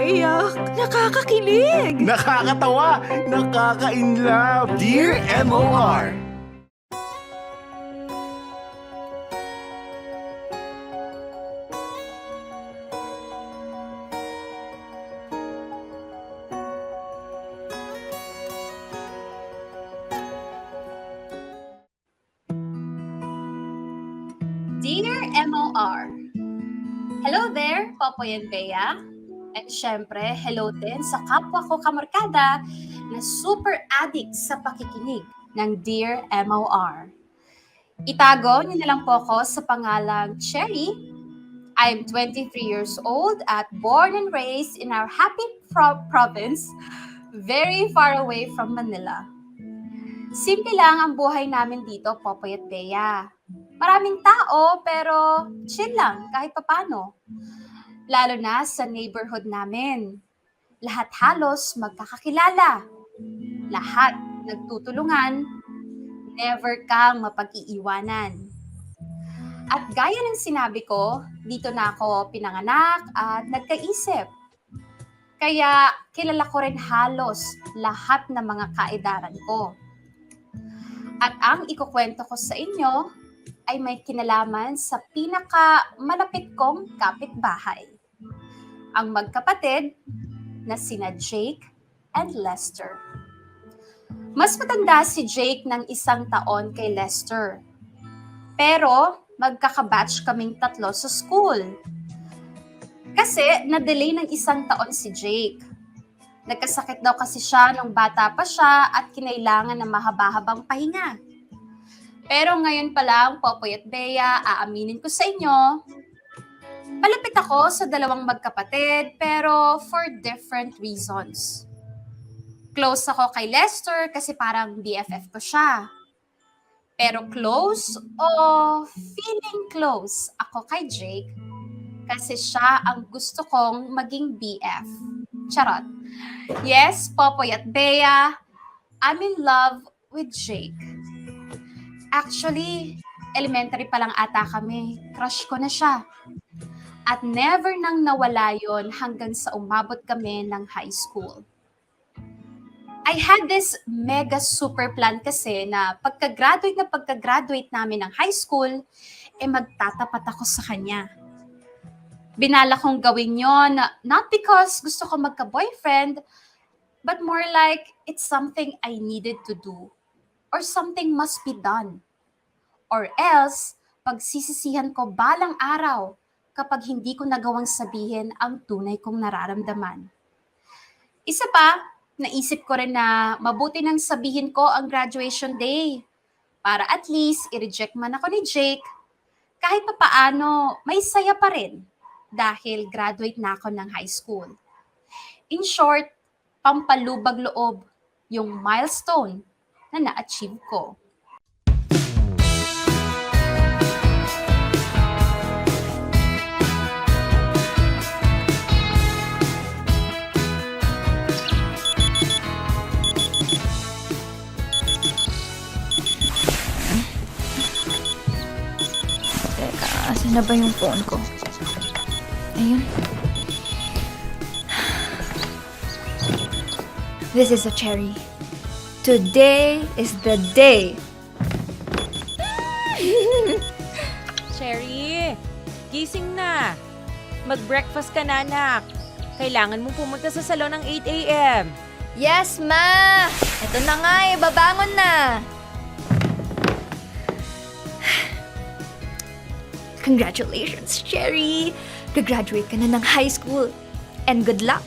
nakakaiyak, nakakakilig. Nakakatawa, nakaka-inlove. Dear MOR. Dear MOR, hello there, Popoy and Bea. At syempre, hello din sa kapwa ko kamarkada na super addict sa pakikinig ng Dear MOR. Itago niyo na lang po ako sa pangalang Cherry. I'm 23 years old at born and raised in our happy province, very far away from Manila. Simple lang ang buhay namin dito, Popoy at Bea. Maraming tao pero chill lang kahit papano. Lalo na sa neighborhood namin. Lahat halos magkakakilala. Lahat nagtutulungan. Never kang mapag-iiwanan. At gaya ng sinabi ko, dito na ako pinanganak at nagkaisip. Kaya kilala ko rin halos lahat ng mga kaedaran ko. At ang ikukwento ko sa inyo ay may kinalaman sa pinaka-malapit kong kapitbahay. Ang magkapatid na sina Jake and Lester. Mas matanda si Jake ng 1 taon kay Lester. Pero magkakabatch kaming 3 sa school. Kasi na-delay ng 1 taon si Jake. Nagkasakit daw kasi siya nung bata pa siya at kinailangan ng mahaba-habang pahinga. Pero ngayon pa lang, Popoy at Bea, aaminin ko sa inyo, malapit ako sa 2 magkapatid pero for different reasons. Close ako kay Lester kasi parang BFF ko siya. Pero close o feeling close ako kay Jake kasi siya ang gusto kong maging BF. Charot. Yes, Popoy at Bea, I'm in love with Jake. Actually, elementary pa lang ata kami. Crush ko na siya. At never nang nawala yon hanggang sa umabot kami ng high school. I had this mega super plan kasi na pagka-graduate namin ng high school, magtatapat ako sa kanya. Binala kong gawin yon, not because gusto ko magka-boyfriend, but more like it's something I needed to do. Or something must be done. Or else, pagsisisihan ko balang araw kapag hindi ko nagawang sabihin ang tunay kong nararamdaman. Isa pa, naisip ko rin na mabuti nang sabihin ko ang graduation day para at least i-reject man ako ni Jake, kahit papaano may saya pa rin dahil graduate na ako ng high school. In short, pampalubag loob yung milestone na na-achieve ko. Teka, asan na ba yung phone ko? Ayun. This is a Cherry. Today is the day. Cherry, gising na. Mag-breakfast ka na, anak. Kailangan mong pumunta sa salon ng 8 a.m. Yes, ma! Ito na nga babangon na. Congratulations, Cherry! Gagraduate ka na ng high school. And good luck!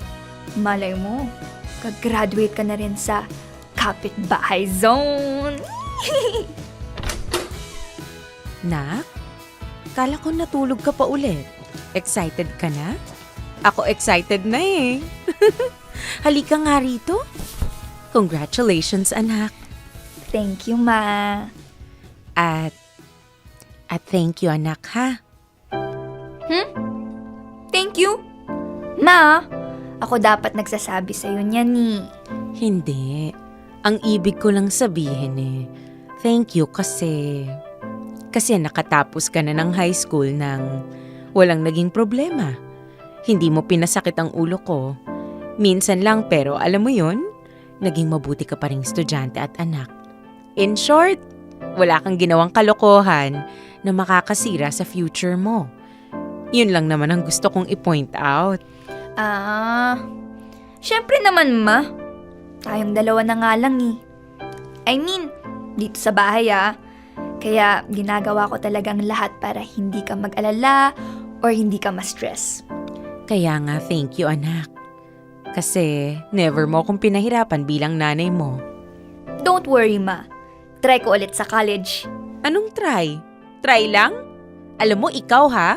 Malay mo, gagraduate ka na rin sa kapitbahay zone. Nak, kala ko natulog ka pa ulit. Excited ka na? Ako excited na eh. Halika nga rito. Congratulations, anak. Thank you, ma. At thank you, anak, ha? Thank you? Ma, ako dapat nagsasabi sa'yo niyan eh. Hindi. Ang ibig ko lang sabihin thank you kasi nakatapos ka na ng high school nang walang naging problema. Hindi mo pinasakit ang ulo ko Minsan lang pero alam mo yun, naging mabuti ka pa ring estudyante at anak. In short, wala kang ginawang kalokohan na makakasira sa future mo. Yun lang naman ang gusto kong i-point out. Syempre naman, ma. Tayong dalawa na nga lang eh. I mean, dito sa bahay Kaya ginagawa ko talagang lahat para hindi ka mag-alala or hindi ka ma-stress. Kaya nga thank you anak. Kasi never mo akong pinahirapan bilang nanay mo. Don't worry, ma. Try ko ulit sa college. Anong try? Try lang? Alam mo ikaw ha?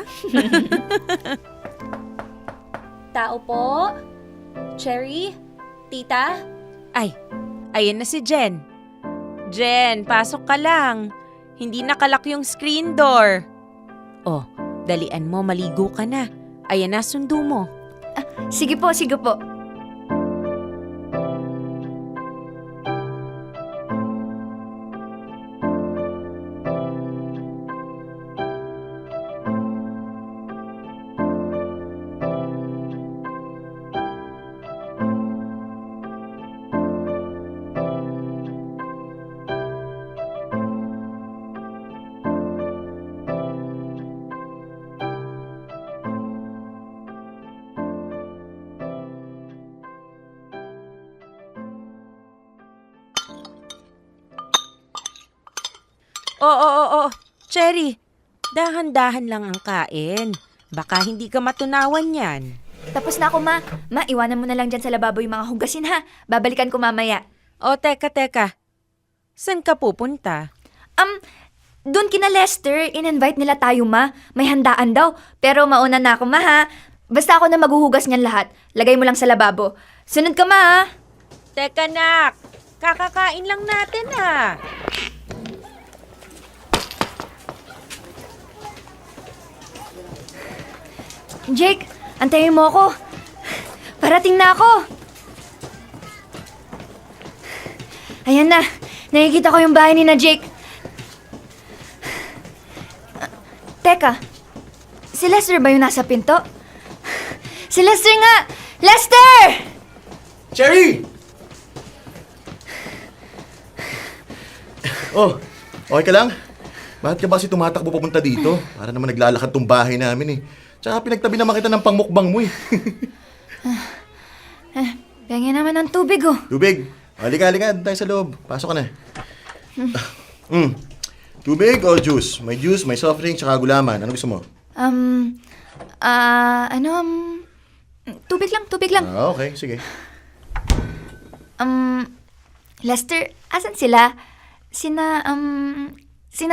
Tao po? Cherry? Tita? Ay, ayan na si Jen. Jen, pasok ka lang. Hindi nakalak yung screen door. Oh, dalian mo, maligo ka na. Ayan na, sundo mo. Sige po, sige po. Oo. Cherry, dahan-dahan lang ang kain. Baka hindi ka matunawan yan. Tapos na ako, ma. Ma, iwanan mo na lang dyan sa lababo yung mga hugasin, ha? Babalikan ko mamaya. O, teka. Saan ka pupunta? Doon kina Lester, in-invite nila tayo, ma. May handaan daw. Pero mauna na ako, ma, ha? Basta ako na maghuhugas niyan lahat. Lagay mo lang sa lababo. Sunod ka, ma, ha? Teka, nak. Kakakain lang natin, ha? Jake, antayin mo ako. Parating na ako. Ayan na. Nakikita ko yung bahay ni na Jake. Teka, si Lester ba yung nasa pinto? Si Lester nga! Lester! Cherry! Oh, okay ka lang? Bakit ka ba kasi tumatakbo papunta dito? Para naman naglalakad tong bahay namin eh. Tsaka pinagtabi naman kita ng pangmukbang mo eh. Pengen naman ng tubig, oh. Tubig. Halika, doon tayo sa loob. Pasok ka na. Tubig o juice? May juice, may soft drink, tsaka gulaman. Ano gusto mo? Tubig lang. Okay, sige. Lester, asan sila? Sina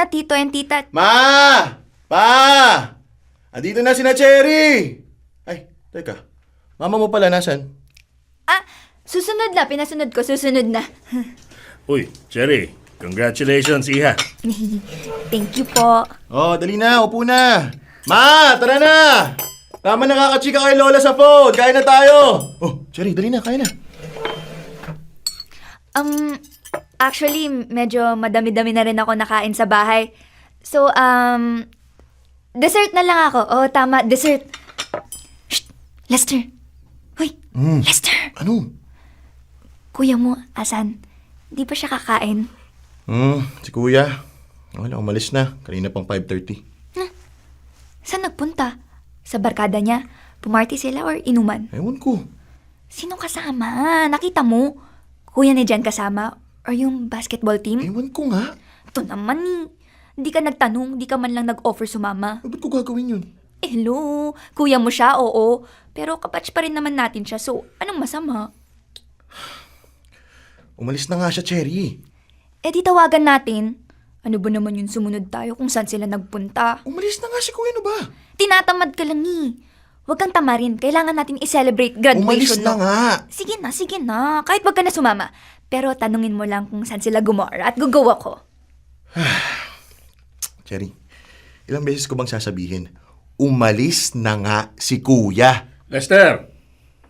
Tito and Tita. Ma! Pa! Andito na sina Cherry! Ay, teka. Mama mo pala, nasan? Susunod na. Pinasunod ko. Susunod na. Uy, Cherry, congratulations, iha. Thank you po. Oh, dali na. Upo na. Ma, tara na! Tama na kakachika kay Lola sa phone. Kain na tayo. Oh, Cherry, dali na. Kain na. Actually, medyo madami-dami na rin ako nakain sa bahay. So, dessert na lang ako. Oh, tama, dessert. Shh! Lester! Hoy! Lester! Ano? Kuya mo, asan? Di ba siya kakain? Si Kuya. Wala, umalis na. Kanina pang 5:30. Saan nagpunta? Sa barkada niya? Pumarty sila or inuman? Ewan ko. Sino kasama? Nakita mo? Kuya ni Jen kasama? Or yung basketball team? Ewan ko nga. Ito naman eh. Hindi ka nagtanong, di ka man lang nag-offer sumama. Ba't ko gagawin yun? Hello, kuya mo siya, oo. Pero kabatch pa rin naman natin siya, so anong masama? Umalis na nga siya, Cherry. Eh di tawagan natin. Ano ba naman yung sumunod tayo kung saan sila nagpunta? Umalis na nga si Kuya, ano ba? Tinatamad ka lang eh. Huwag kang tamarin, kailangan natin i-celebrate Umalis graduation. na nga. Sige na. Kahit wag ka na sumama. Pero tanungin mo lang kung saan sila gumora at gugawa ko. Cherry, ilang beses ko bang sasabihin, umalis na nga si Kuya. Lester,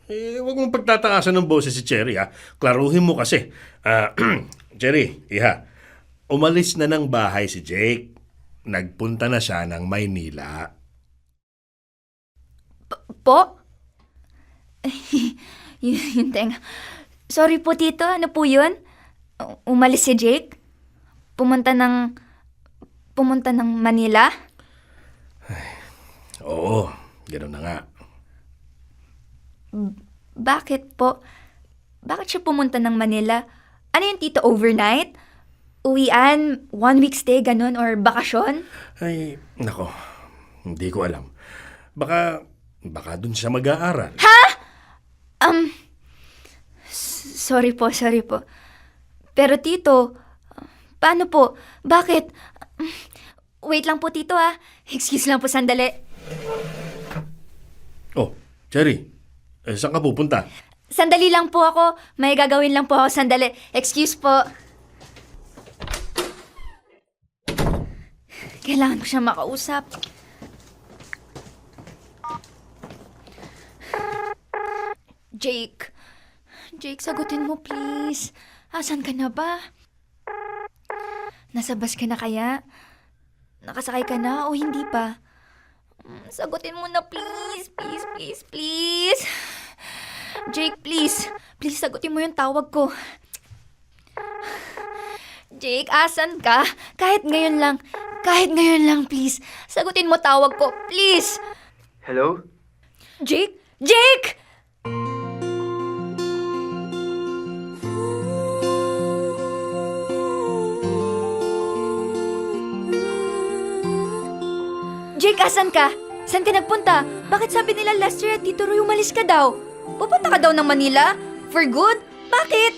huwag mong pagtataasan ng boses si Cherry, ha? Klaruhin mo kasi. Cherry, iha, umalis na ng bahay si Jake. Nagpunta na siya ng Maynila. Po? Yun, tenga. Sorry po, Tito. Ano po yun? Umalis si Jake? Pumunta ng Manila? Oo, gano'n na nga. Bakit po? Bakit siya pumunta ng Manila? Ano yun, Tito? Overnight? Uwian? 1 week stay, ganun? Or bakasyon? Ay, nako, hindi ko alam. Baka dun siya mag-aaral. Sorry po. Pero Tito, paano po? Bakit? Wait lang po, Tito, ah. Excuse lang po, sandali. Oh, Cherry, saan ka pupunta? Sandali lang po ako. May gagawin lang po ako, sandali. Excuse po. Kailangan ko siya makausap. Jake, sagutin mo please. Asan ka na ba? Nasa bus ka na kaya? Nakasakay ka na o hindi pa? Sagutin mo na please. Jake, please. Please, sagutin mo yung tawag ko. Jake, asan ka? Kahit ngayon lang, please. Sagutin mo tawag ko, please. Hello? Jake? Jake! Jake, asan ka? Saan ka nagpunta? Bakit sabi nila Lester at Tito Roy umalis ka daw? Pupunta ka daw ng Manila? For good? Bakit?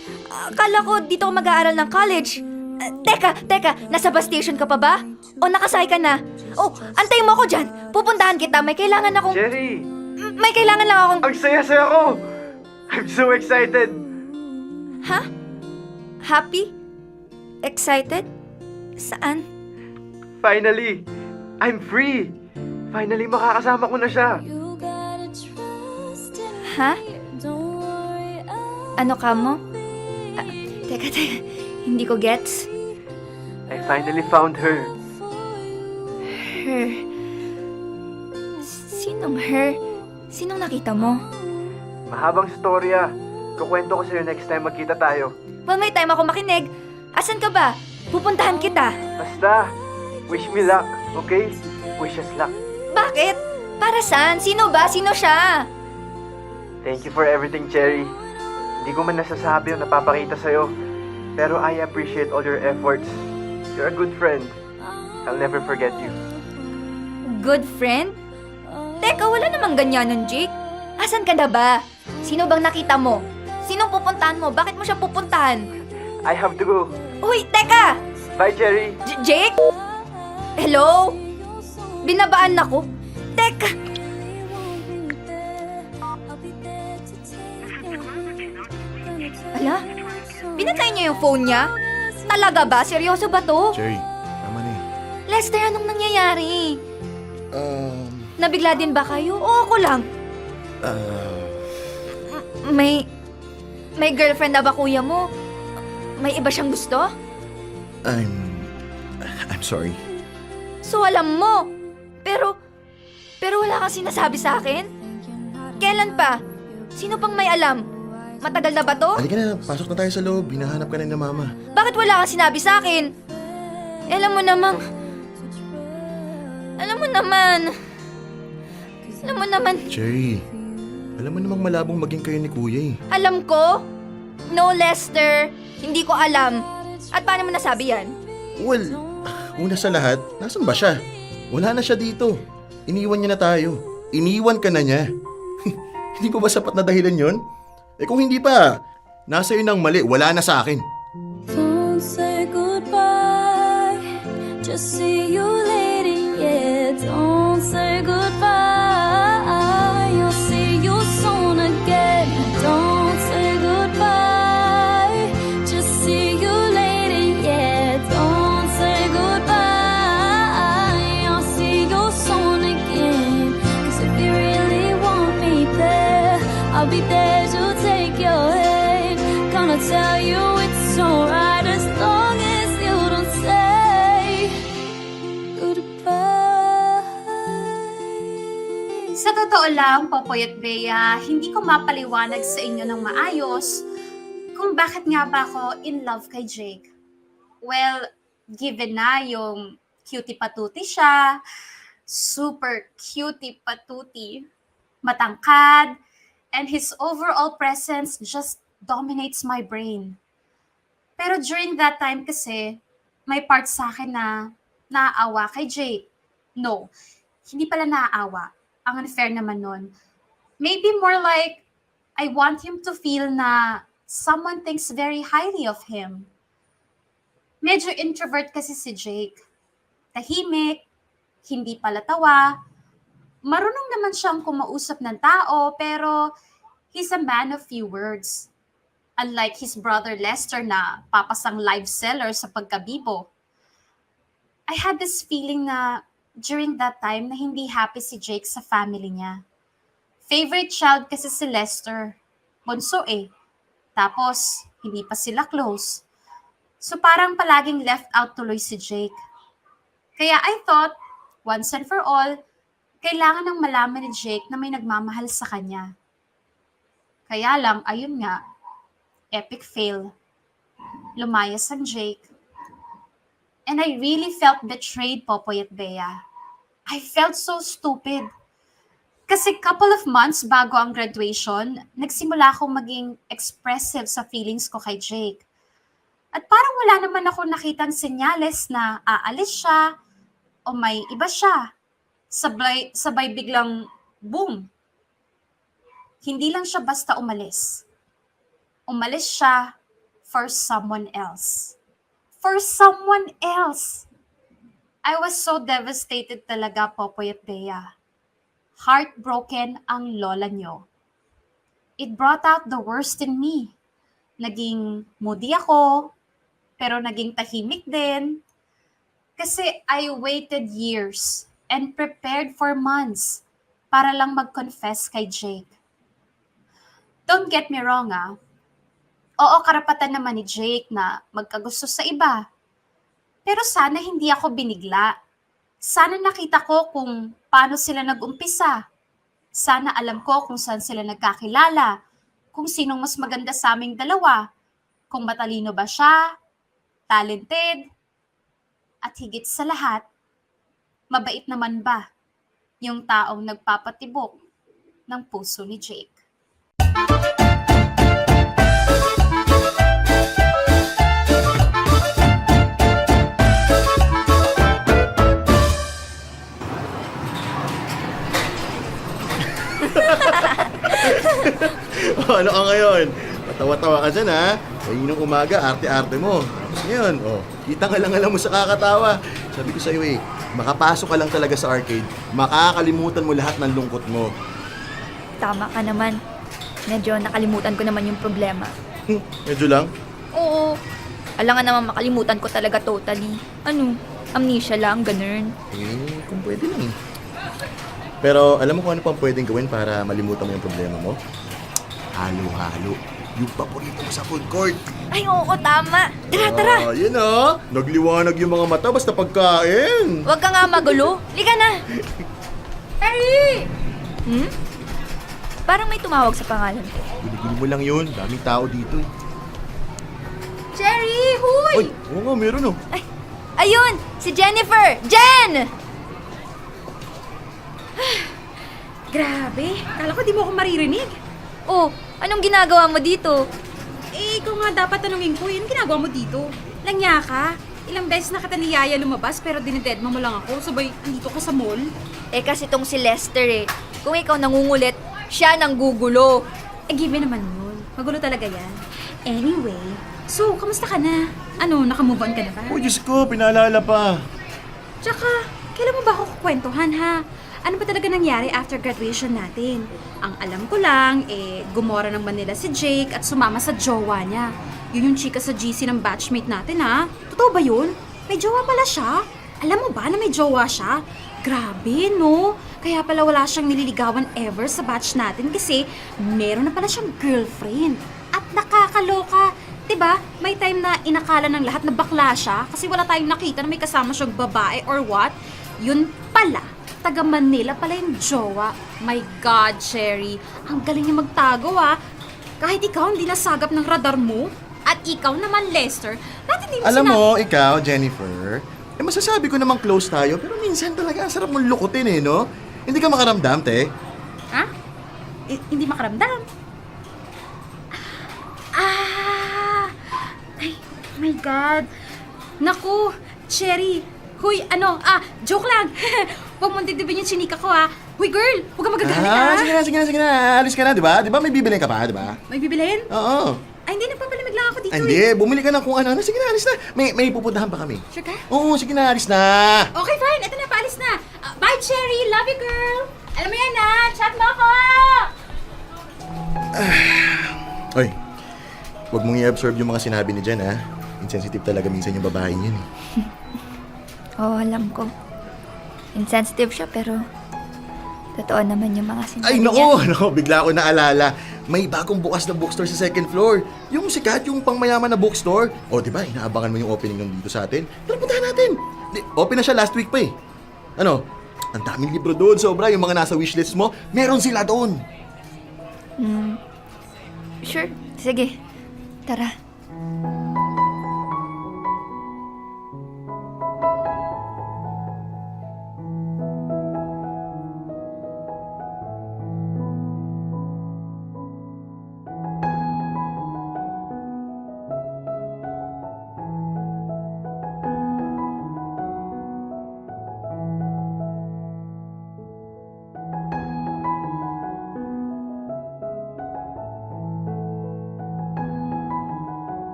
Akala ko dito ka mag-aaral ng college. Teka, nasa bus station ka pa ba? O nakasakay ka na? Oh, antayin mo ako dyan. Pupuntahan kita. May kailangan akong... Cherry! May kailangan lang akong... Ang saya-saya ko! I'm so excited! Ha? Happy? Excited? Saan? Finally! I'm free! Finally, makakasama ko na siya! Ha? Ano ka mo? Teka. Hindi ko gets. I finally found her. Her. Sinong her? Sinong nakita mo? Mahabang storya. Kukwento ko sa'yo next time magkita tayo. Well, may time ako makinig. Asan ka ba? Pupuntahan kita. Basta, wish me luck, okay? Wish us luck. Bakit? Para saan? Sino ba? Sino siya? Thank you for everything, Cherry. Hindi ko man nasasabi o napapakita sa'yo. Pero I appreciate all your efforts. You're a good friend. I'll never forget you. Good friend? Teka, wala namang ganyanan, Jake. Asan ka na ba? Sino bang nakita mo? Sinong pupuntahan mo? Bakit mo siya pupuntahan? I have to go. Uy, teka! Bye, Cherry! Jake? Hello? Binabaan ako? Teka! Ala? Pinatay niya yung phone niya? Talaga ba? Seryoso ba to? Cherry, tama na eh. Lester, anong nangyayari? Nabigla din ba kayo? O ako lang? May girlfriend na ba kuya mo? May iba siyang gusto? I'm sorry. So alam mo. Pero wala kang sinasabi sa akin? Kailan pa? Sino pang may alam? Matagal na ba to? Halika na, pasok na tayo sa loob. Hinahanap ka na ni Mama. Bakit wala kang sinabi sa akin? Alam mo naman. Cherry, alam mo namang malabong maging kayo ni Kuya eh. Alam ko? No, Lester. Hindi ko alam. At paano mo nasabi yan? Well, una sa lahat, nasan ba siya? Wala na siya dito. Iniwan niya na tayo. Iniwan ka na niya. Hindi pa ba sapat na dahilan yon? Eh kung hindi pa, nasa yun ang mali. Wala na sa akin. Don't say goodbye. Just see you later, yeah. Don't say goodbye. You'll see you soon again. Don't say goodbye. Just see you later, yeah. Don't say goodbye. I'll see you soon again. 'Cause if you really want me there, I'll be there to take your hand. Gonna tell you it's alright as long as you don't say goodbye. Sa totoo lang, Popoy at Bea, hindi ko mapaliwanag sa inyo ng maayos kung bakit nga ba ako in love kay Jake. Well, given na yung cutie patuti siya, super cutie patuti, matangkad, and his overall presence just dominates my brain. Pero during that time kasi, may part sa akin na naaawa kay Jake. No, hindi pala naaawa. Ang unfair naman nun. Maybe more like, I want him to feel na someone thinks very highly of him. Medyo introvert kasi si Jake. Tahimik, hindi palatawa. Marunong naman siyang kumausap ng tao, pero he's a man of few words. Unlike his brother Lester na papasang live seller sa pagkabibo. I had this feeling na during that time na hindi happy si Jake sa family niya. Favorite child kasi si Lester. Bunso eh. Tapos, hindi pa sila close. So parang palaging left out tuloy si Jake. Kaya I thought, once and for all, kailangan nang malaman ni Jake na may nagmamahal sa kanya. Kaya lang, ayun nga, epic fail. Lumayas ang Jake. And I really felt betrayed, Popoy at Bea. I felt so stupid. Kasi couple of months bago ang graduation, nagsimula akong maging expressive sa feelings ko kay Jake. At parang wala naman ako nakitang senyales na aalis siya o may iba siya. Sabay biglang boom. Hindi lang siya basta umalis. Umalis siya for someone else. For someone else. I was so devastated talaga, Popoy at Bea. Heartbroken ang lola nyo. It brought out the worst in me. Naging moody ako, pero naging tahimik din. Kasi I waited years and prepared for months para lang mag-confess kay Jake. Don't get me wrong Oo, karapatan naman ni Jake na magkagusto sa iba. Pero sana hindi ako binigla. Sana nakita ko kung paano sila nag-umpisa. Sana alam ko kung saan sila nagkakilala, kung sinong mas maganda sa aming dalawa, kung matalino ba siya, talented, at higit sa lahat, mabait naman ba yung taong nagpapatibok ng puso ni Jake. Ano ka ngayon? Patawa-tawa ka dyan, ha? Kaninang umaga, arte-arte mo. Tapos ngayon, kita nga lang alam mo sa kakatawa. Sabi ko sa'yo makapasok ka lang talaga sa arcade, makakalimutan mo lahat ng lungkot mo. Tama ka naman. Medyo nakalimutan ko naman yung problema. Medyo lang. Oo. Alangan naman makalimutan ko talaga totally. Amnesia lang, ganun. Kung pwede lang. Pero alam mo kung ano pang pwedeng gawin para malimutan mo yung problema mo? Halo-halo. Yung paborito mo sa food court. Ay, oo, tama. Tara. Yun nagliwanag yung mga mata basta pagkain. Huwag ka nga magulo. Liga na. Harry! Parang may tumawag sa pangalan ko. Guli-guli mo lang yun. Daming tao dito Cherry! Huy! Ay, oo nga, meron Ay, ayun! Si Jennifer! Jen! Grabe, kala ko di mo ako maririnig. Oh, anong ginagawa mo dito? Ikaw nga dapat tanungin ko, yun ginagawa mo dito. Langya ka, ilang beses na kita niyaya lumabas pero dinededma mo lang ako, sabay andito ka sa mall. Kasi tong si Lester Kung ikaw nangungulit, siya nang gugulo. Given naman yun, magulo talaga yan. Anyway, so, kamusta ka na? Nakamove on ka na ba? Oh, Diyos ko, pinaalala pa. Tsaka, kailan mo ba ako kukwentuhan ha? Ano ba talaga nangyari after graduation natin? Ang alam ko lang, gumora ng Manila si Jake at sumama sa jowa niya. Yun yung chika sa GC ng batchmate natin ha? Totoo ba yun? May jowa pala siya? Alam mo ba na may jowa siya? Grabe, no? Kaya pala wala siyang nililigawan ever sa batch natin kasi meron na pala siyang girlfriend. At nakakaloka. Diba? May time na inakala ng lahat na bakla siya kasi wala tayong nakita na may kasama siyang babae or what. Yun pala, taga Manila pala yung jowa. My God, Cherry. Ang galing niya magtago ah. Kahit ikaw hindi nasagap ng radar mo. At ikaw naman, Lester, dati hindi mo Alam mo, ikaw, Jennifer, masasabi ko namang close tayo, pero minsan talaga ang sarap mong lukutin eh, no? Hindi ka makaramdam, te. Ha? Hindi makaramdam? Ah! Ay, oh my God. Naku, Cherry. Huy, joke lang. Huwag mong dibdibin yung chinika ko ha. Huy, girl, huwag ka magagalit ha. Sige na. Alis ka na, di ba? Di ba may bibilin ka pa, di ba? May bibilhin? Oo. Ay, hindi, nagpapalamig lang ako dito Hindi, bumili ka ng kung ano. Sige na, alis na. May pupuntahan pa kami. Sure ka? Oo, sige na, alis na. Okay, fine. Ito na, paalis na. Bye, Cherry. Love you, girl. Alam mo yan, ha? Chat mo ako! Hoy, huwag mong i-absorb yung mga sinabi ni Jen, ha? Insensitive talaga minsan yung babae yun, eh. Oo, alam ko. Insensitive siya pero totoo naman yung mga sinabi Ay, niya. nako, bigla ko naalala. May bagong bukas na bookstore sa second floor. Yung sikat, yung pangmayaman na bookstore. O, di ba, inaabangan mo yung opening nung dito sa atin? Tara, puntahan natin. Open na siya last week pa eh. Ano? Ang daming libro doon, sobra. Yung mga nasa wishlist mo, meron sila doon. Sure, sige. Tara.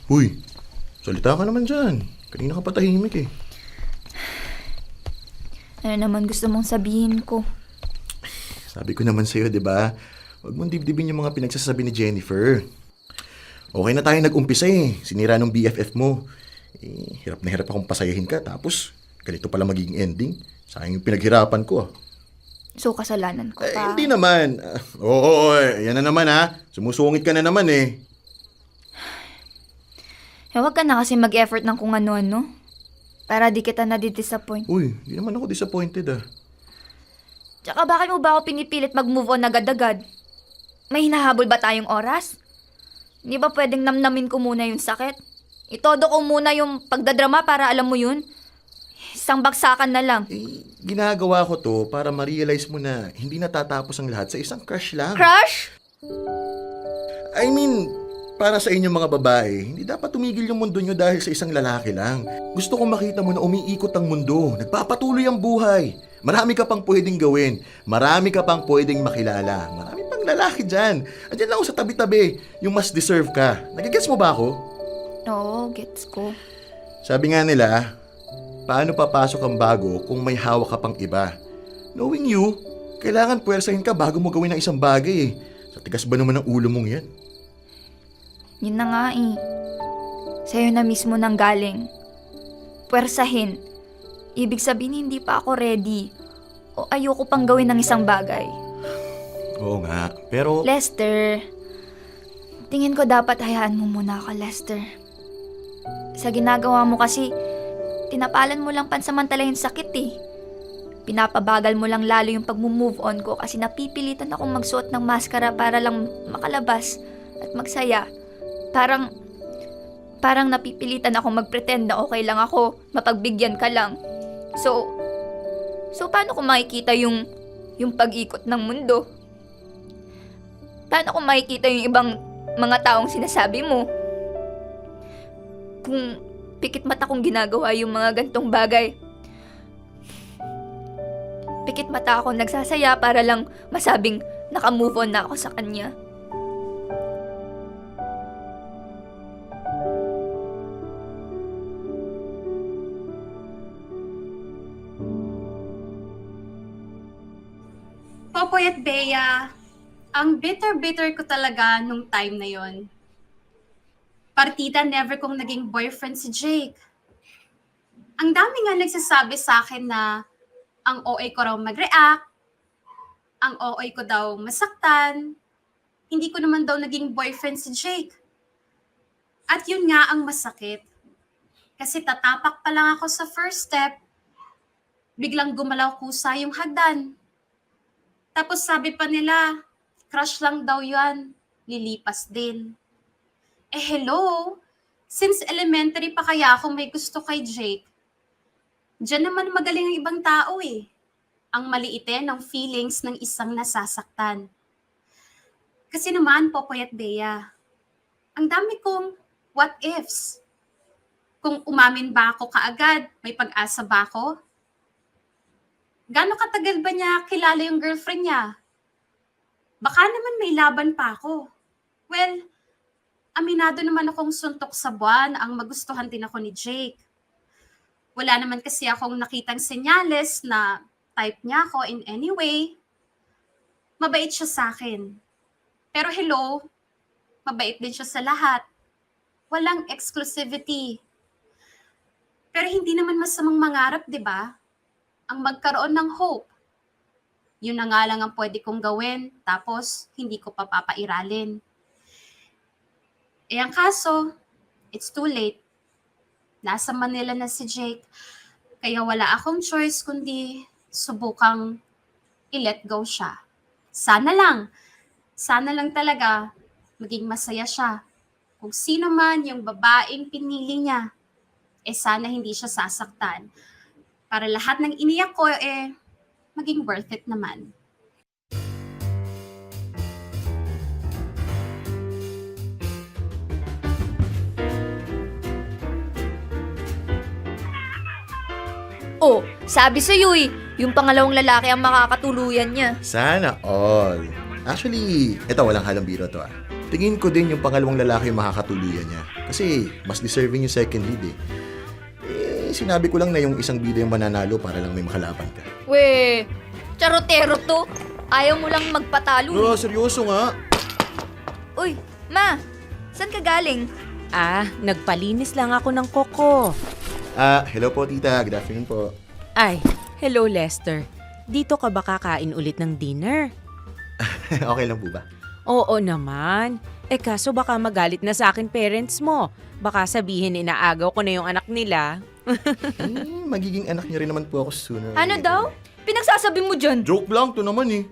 Uy, salita ka naman dyan. Kanina ka pa tahimik eh. Ano naman gusto mong sabihin ko? Sabi ko naman sa'yo, di ba? Huwag mong dibdibin yung mga pinagsasabi ni Jennifer. Okay na tayo nag-umpisa eh. Sinira ng BFF mo. Hirap na hirap akong pasayahin ka. Tapos, ganito pala magiging ending. Sayang yung pinaghirapan ko. So, kasalanan ko pa. Hindi naman. Oo, yan na naman ha. Sumusungit ka na naman eh. Huwag ka na kasi mag-effort ng kung ano-ano. Para di kita nadidisappoint. Uy, hindi naman ako disappointed ah. Tsaka bakit mo ba ako pinipilit mag-move on agad-agad? May hinahabol ba tayong oras? Hindi ba pwedeng namnamin ko muna yung sakit? Itodo ko muna yung pagdadrama para alam mo yun? Isang bagsakan na lang. Ginagawa ko to para ma-realize mo na hindi natatapos ang lahat sa isang crush lang. Crush? I mean, para sa inyong mga babae, hindi dapat tumigil yung mundo nyo dahil sa isang lalaki lang. Gusto kong makita mo na umiikot ang mundo. Nagpapatuloy ang buhay. Marami ka pang pwedeng gawin. Marami ka pang pwedeng makilala. Marami pang lalaki dyan. Andyan lang ako sa tabi-tabi. Yung mas deserve ka. Nagigets mo ba ako? Oo, gets ko. Sabi nga nila, paano papasok ang bago kung may hawak ka pang iba? Knowing you, kailangan puwersahin ka bago mo gawin ang isang bagay eh. Sa tigas ba naman ang ulo mong yan? Yun na nga eh. Sa'yo na mismo nang galing. Puwersahin. Ibig sabihin hindi pa ako ready. O ayoko pang gawin ng isang bagay. Oo nga, pero... Lester, tingin ko dapat hayaan mo muna ako, Lester. Sa ginagawa mo kasi, tinapalan mo lang pansamantala yung sakit eh. Pinapabagal mo lang lalo yung pag-move on ko kasi napipilitan akong magsuot ng maskara para lang makalabas at magsaya. Parang napipilitan akong mag-pretend na okay lang ako, mapagbigyan ka lang. So paano ko makikita yung pag-ikot ng mundo? Paano ko makikita yung ibang mga taong sinasabi mo? Kung pikit mata kong ginagawa yung mga gantong bagay. Pikit mata ako nagsasaya para lang masabing naka-move on na ako sa kanya. Popoy at Bea, ang bitter-bitter ko talaga nung time na yon. Partida never kong naging boyfriend si Jake. Ang dami nga nagsasabi sa akin na ang OA ko raw mag-react, ang OA ko daw masaktan, hindi ko naman daw naging boyfriend si Jake. At yun nga ang masakit. Kasi tatapak pa lang ako sa first step, biglang gumalaw kusa yung hagdan. Tapos sabi pa nila, crush lang daw yan, lilipas din. Eh hello, since elementary pa kaya ako may gusto kay Jake, diyan naman magaling ang ibang tao eh. Ang maliitin ng feelings ng isang nasasaktan. Kasi naman, Popoy at Bea, ang dami kong what ifs. Kung umamin ba ako kaagad, may pag-asa ba ako? Gano'ng katagal ba niya kilala yung girlfriend niya? Baka naman may laban pa ako. Well, aminado naman akong suntok sa buwan ang magustuhan din ako ni Jake. Wala naman kasi akong nakitang senyales na type niya ako in any way. Mabait siya sa akin. Pero hello, mabait din siya sa lahat. Walang exclusivity. Pero hindi naman masamang mangarap, di ba? Ang magkaroon ng hope. Yun na nga lang ang pwede kong gawin, tapos hindi ko pa papairalin. Eh ang kaso, it's too late. Nasa Manila na si Jake, kaya wala akong choice kundi subukang i-let go siya. Sana lang talaga maging masaya siya. Kung sino man yung babaeng pinili niya, sana hindi siya sasaktan. Para lahat ng iniyak ko, maging worth it naman. Oh, sabi sa'yo eh, yung pangalawang lalaki ang makakatuluyan niya. Sana all. Actually, ito walang halong biro to ah. Tingin ko din yung pangalawang lalaki yung makakatuluyan niya. Kasi mas deserving yung second lead eh. Sinabi ko lang na yung isang bida yung mananalo para lang may makalaban ka. We, charotero to. Ayaw mo lang magpatalo. No, seryoso nga. Uy, ma, saan ka galing? Nagpalinis lang ako ng koko. Hello po tita. Good afternoon po. Ay, hello Lester. Dito ka ba kakain ulit ng dinner? Okay lang po ba? Oo naman. Kaso baka magalit na sa akin parents mo. Baka sabihin inaagaw ko na yung anak nila. Magiging anak niyo rin naman po ako sooner. or Ano later. daw? Pinagsasabi mo dyan? Joke lang to naman eh.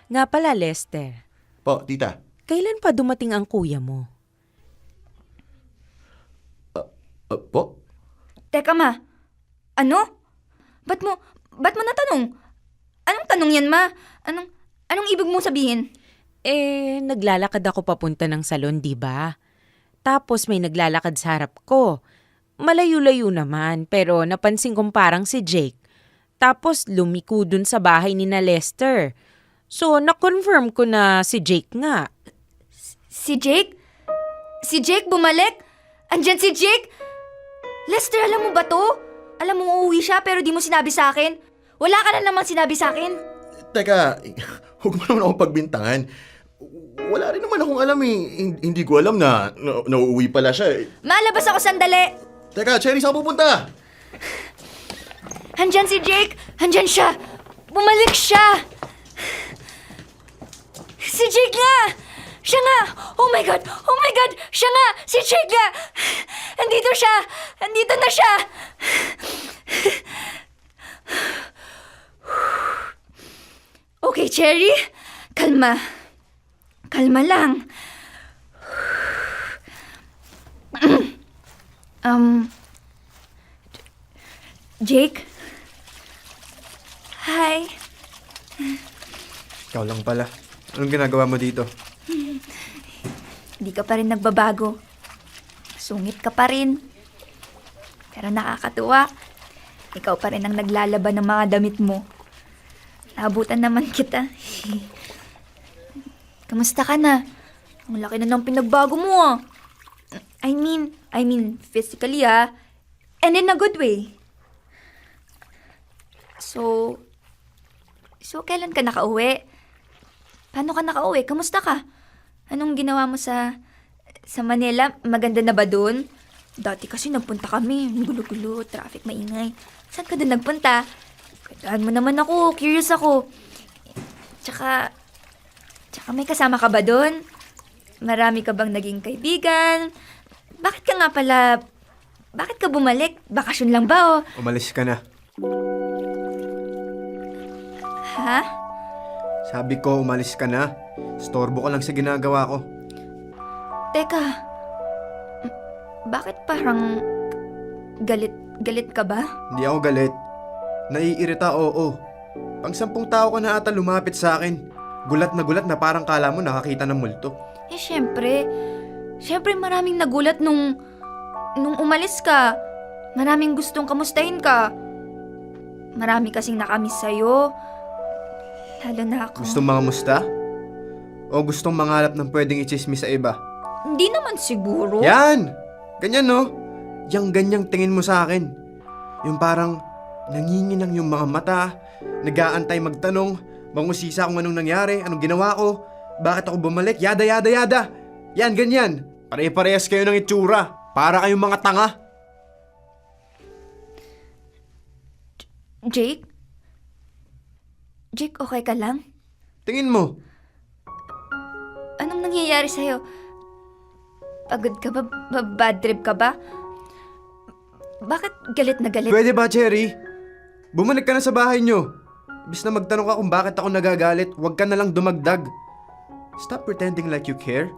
Nga pala Lester. Po, tita. Kailan pa dumating ang kuya mo? Po? Teka ma, ano? Ba't mo natanong? Anong tanong yan ma? Anong ibig mong sabihin? Naglalakad ako papunta ng salon, di ba? Tapos may naglalakad sa harap ko. Malayo-layo naman, pero napansin kong parang si Jake. Tapos lumiko dun sa bahay ni na Lester. So, na-confirm ko na si Jake nga. Si Jake? Si Jake bumalik? Andyan si Jake? Lester, alam mo ba to? Alam mo uuwi siya pero di mo sinabi sa akin? Wala ka na namang sinabi sa akin? Teka, huwag mo naman akong pagbintangan. Wala rin naman akong alam eh. Hindi ko alam na nauuwi pala siya eh. Malabas ako sandali. Teka, Cherry, saan pupunta? Andyan si Jake! Andyan siya! Bumalik siya! Si Jake nga! Siya nga! Oh my God! Oh my God! Siya nga! Si Jake nga! Andito siya! Andito na siya! Okay, Cherry. Kalma. Kalma lang. Jake? Hi. Ikaw lang pala. Anong ginagawa mo dito? Hindi ka pa rin nagbabago. Sungit ka pa rin. Pero nakakatuwa. Ikaw pa rin ang naglalaban ng mga damit mo. Naabutan naman kita. Kamusta ka na? Ang laki na ng pinagbago mo ah. I mean physically ah. And in a good way. So kailan ka nakauwi? Paano ka nakauwi? Kamusta ka? Anong ginawa mo sa Manila? Maganda na ba dun? Dati kasi nagpunta kami. Gulo-gulo, traffic maingay. Saan ka din nagpunta? Kailangan mo naman ako. Curious ako. Tsaka may kasama ka ba doon? Marami ka bang naging kaibigan? Bakit ka nga pala... Bakit ka bumalik? Bakasyon lang ba o? Umalis ka na. Ha? Sabi ko, umalis ka na. Storbo ka lang sa ginagawa ko. Teka. Bakit parang... Galit ka ba? Hindi ako galit. Naiirita, oo. Pang 10 tao ka na ata lumapit sa akin. Gulat na parang kala mo nakakita ng multo. Eh, syempre. Syempre maraming nagulat nung umalis ka. Maraming gustong kamustahin ka. Marami kasing nakamiss sa'yo. Lalo na ako. Gustong mga musta? O gustong mangalap ng pwedeng ichismis sa iba? Hindi naman siguro. Yan! Ganyan no? Yang ganyang tingin mo sa akin. Yung parang nanginginang yung mga mata, nag-aantay magtanong, mangusisa kung anong nangyari, anong ginawa ko, bakit ako bumalik, yada. Yan, ganyan. Pare-parehas kayo ng itsura. Para kayong mga tanga. Jake? Jake, okay ka lang? Tingin mo, Anong nangyayari sa'yo? Pagod ka ba? Bad trip ka ba? Bakit galit na galit? pwede ba, Cherry? Bumalik ka na sa bahay nyo. Ibis na magtanong ka kung bakit ako nagagalit, huwag ka na lang dumagdag. Stop pretending like you care.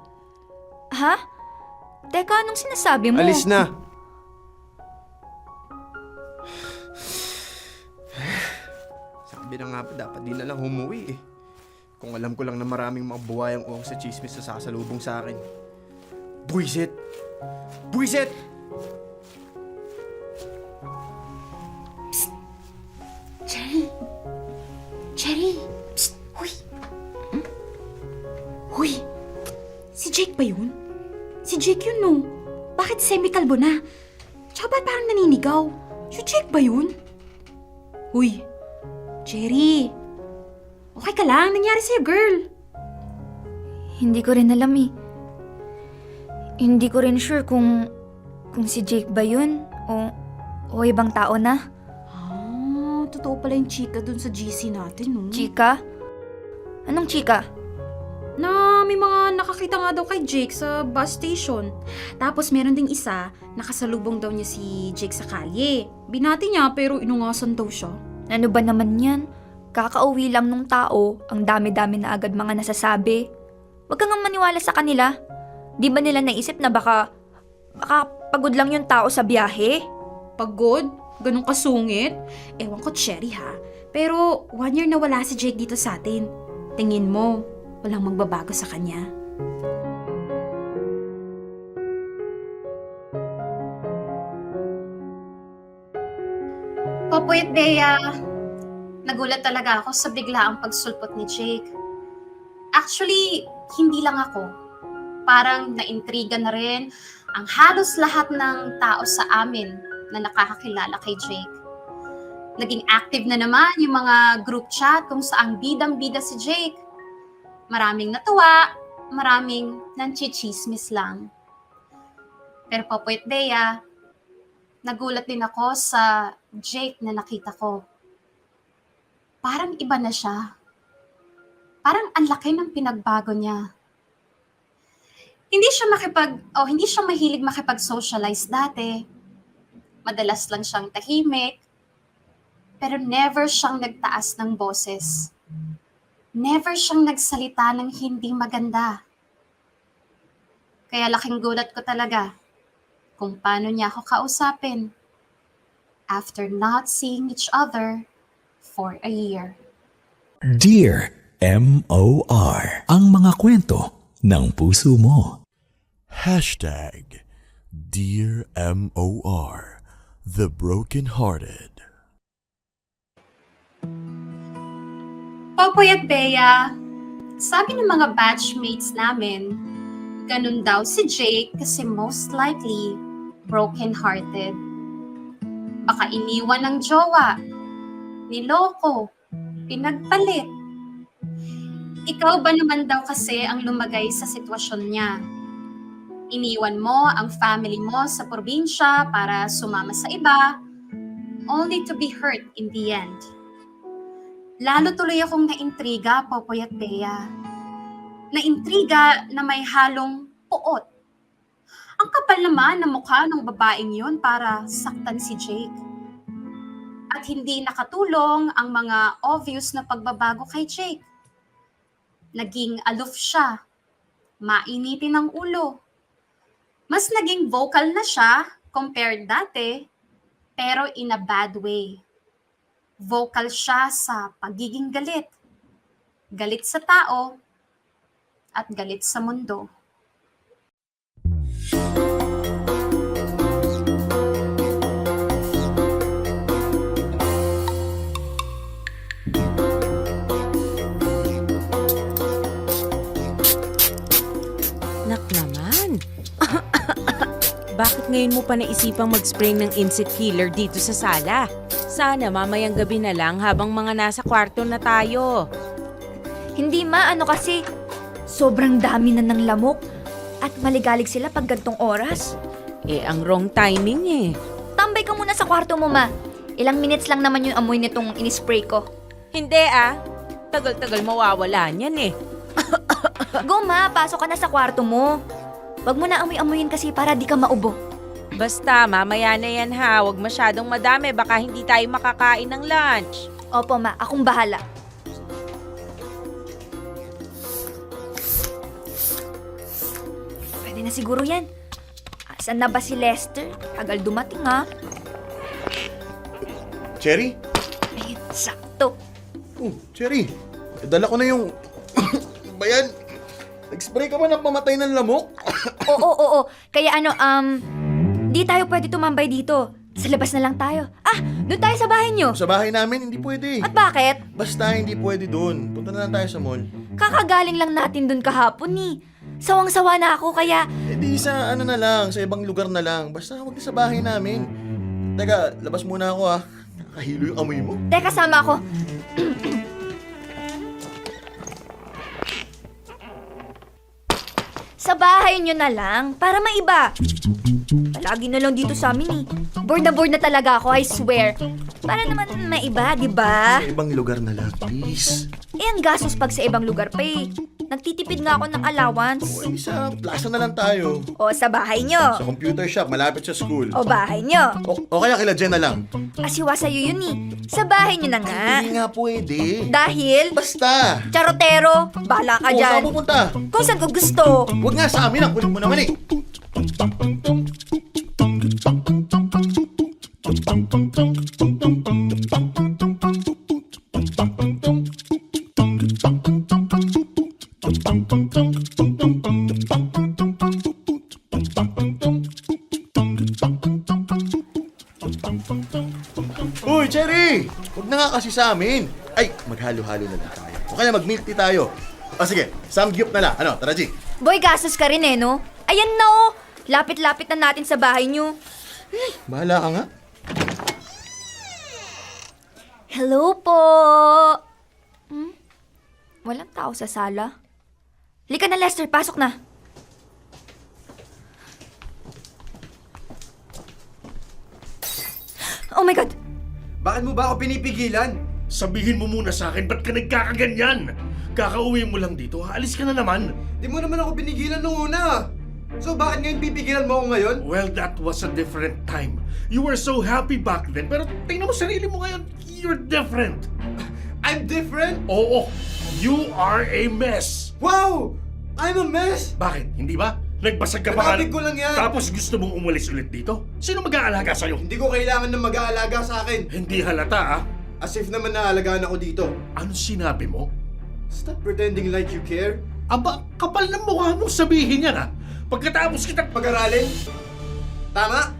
Ha? Teka, anong sinasabi mo? Alis na. Sabi na nga ba, dapat di na lang humuwi eh. Kung alam ko lang na maraming mga buwayang uwang sa chismis na sakasalubong sa akin. Buisit! Buisit! Cherry! Psst! Huy! Huy! Si Jake ba yun? Si Jake yun, no? Bakit semi-kalbo na? Tsaka ba't parang naninigaw? Si Jake ba yun? Huy! Cherry! Okay ka lang? Nangyari sa'yo, girl? Hindi ko rin alam eh. Hindi ko rin sure kung si Jake ba yun o ibang tao na. Ah, totoo pala yung chika dun sa GC natin, no? Chika? Anong chika? Na may mga nakakita nga daw kay Jake sa bus station. Tapos meron ding isa, nakasalubong daw niya si Jake sa kalye. Binati niya pero inungasan daw siya. Ano ba naman yan? Kakauwi lang nung tao, ang dami-dami na agad mga nasasabi. Huwag kang maniwala sa kanila. Di ba nila naisip na baka pagod lang yung tao sa biyahe? Pagod? Ganun kasungit? Ewan ko, Cherry ha. Pero 1 year na wala si Jake dito sa atin. Tingin mo, walang magbabago sa kanya. Popoy at Bea, nagulat talaga ako sa biglaang pagsulpot ni Jake. Actually, hindi lang ako. Parang naintriga na rin ang halos lahat ng tao sa amin na nakakakilala kay Jake. Naging active na naman yung mga group chat kung saang bidang-bida si Jake. Maraming natuwa, maraming nanchichismis lang. Pero Popoy at Bea, nagulat din ako sa Jake na nakita ko. Parang iba na siya. Parang ang laki ng pinagbago niya. Hindi siya mahilig makipag-socialize dati. Madalas lang siyang tahimik. Pero never siyang nagtaas ng boses. Never siyang nagsalita ng hindi maganda. Kaya laking gulat ko talaga kung paano niya ako kausapin after not seeing each other for a year. Dear M.O.R. Ang mga kwento ng puso mo. Dear M.O.R. The Brokenhearted. Popoy at Bea, sabi ng mga batchmates namin, ganun daw si Jake kasi most likely broken-hearted. Baka iniwan ng jowa, niloko, pinagpalit. Ikaw ba naman daw kasi ang lumagay sa sitwasyon niya? Iniwan mo ang family mo sa probinsya para sumama sa iba, only to be hurt in the end. Lalo tuloy akong naintriga, Popoy at Bea. Naintriga na may halong puot. Ang kapal naman ng mukha ng babaeng yun para saktan si Jake. At hindi nakatulong ang mga obvious na pagbabago kay Jake. Naging aloof siya, mainitin ang ulo. Mas naging vocal na siya compared dati, pero in a bad way. Vocal siya sa pagiging galit. Galit sa tao at galit sa mundo. Nak naman. Bakit ngayon mo pa naisipang mag-spray ng insect killer dito sa sala? Sana mamayang gabi na lang habang mga nasa kwarto na tayo. Hindi ano kasi, sobrang dami na ng lamok at maligalig sila pag gantong oras. Ang wrong timing eh. Tambay ka muna sa kwarto mo, ma. Ilang minutes lang naman yung amoy nitong inispray ko. Hindi Tagal-tagal mawawala niyan eh. Go, ma. Pasok ka na sa kwarto mo. Wag mo na amoy-amoyin kasi para di ka maubo. Basta, mamaya na yan ha. Huwag masyadong madami. Baka hindi tayo makakain ng lunch. Opo, ma. Akong bahala. Pwede na siguro yan. Asan na ba si Lester? Tagal dumating, ha? Cherry? Ayun, sakto. Cherry, dala ko na yung... Bayan, nag-spray ka ba ng pamatay ng lamok? Oo. Kaya di tayo pwede tumambay dito. Sa labas na lang tayo. Doon tayo sa bahay nyo. Sa bahay namin, hindi pwede. At bakit? Basta hindi pwede doon. Punta na lang tayo sa mall. Kakagaling lang natin doon kahapon eh. Sawang-sawa na ako kaya... Di sa ano na lang, sa ibang lugar na lang. Basta huwag na sa bahay namin. Teka, labas muna ako ha. Nakahilo yung amoy mo. Teka, sama ako. Sa bahay nyo na lang, para maiba. Palagi na lang dito sa amin eh. Bored na talaga ako, I swear. Para naman maiba, di ba? Sa ibang lugar na lang, please. Ang gastos pag sa ibang lugar pa eh. Nagtitipid nga ako ng allowance. Sa plaza na lang tayo. O sa bahay nyo. Sa computer shop, malapit sa school. O bahay nyo. O kaya kila Jen na lang. Asiwa sa'yo yun eh. Sa bahay nyo na nga. Hindi nga pwede. Dahil, Basta. charotero, bahala ka O, dyan. saan pupunta? Kung saan ko gusto. Huwag nga sa amin, ang kulit mo naman eh. Uy, Cherry! Huwag na nga kasi sa amin. Ay, maghalo-halo na lang tayo. O kaya mag-milk tea tayo. O sige, samgyup na lang. Ano, tara G. Boy, gastos ka rin eh, no? Ayan na oh. Lapit-lapit na natin sa bahay nyo. Bahala ka nga. Hello po. Walang tao sa sala. Lika na, Lester. Pasok na. Oh my God! Bakit mo ba ako pinipigilan? Sabihin mo muna sa akin, ba't ka nagkakaganyan? Kakauwi mo lang dito, aalis ka na naman. Di mo naman ako pinigilan nung una. So bakit ngayon pipigilan mo ako ngayon? Well, that was a different time. You were so happy back then, pero tingnan mo sarili mo ngayon, you're different. I'm different? Oo, you are a mess. Wow! I'm a mess! Bakit? Hindi ba? Nagbasag ka pa Sinabi ko lang yan. Tapos gusto mong umalis ulit dito? Sino mag-aalaga sa'yo? Hindi ko kailangan ng mag-aalaga sa akin. Hindi halata, ah. As if naman naalagaan ako dito. Ano sinabi mo? Stop pretending like you care. Aba, kapal ng mukha mong sabihin yan, ah. Pagkatapos kita Pag-aralin? Tama?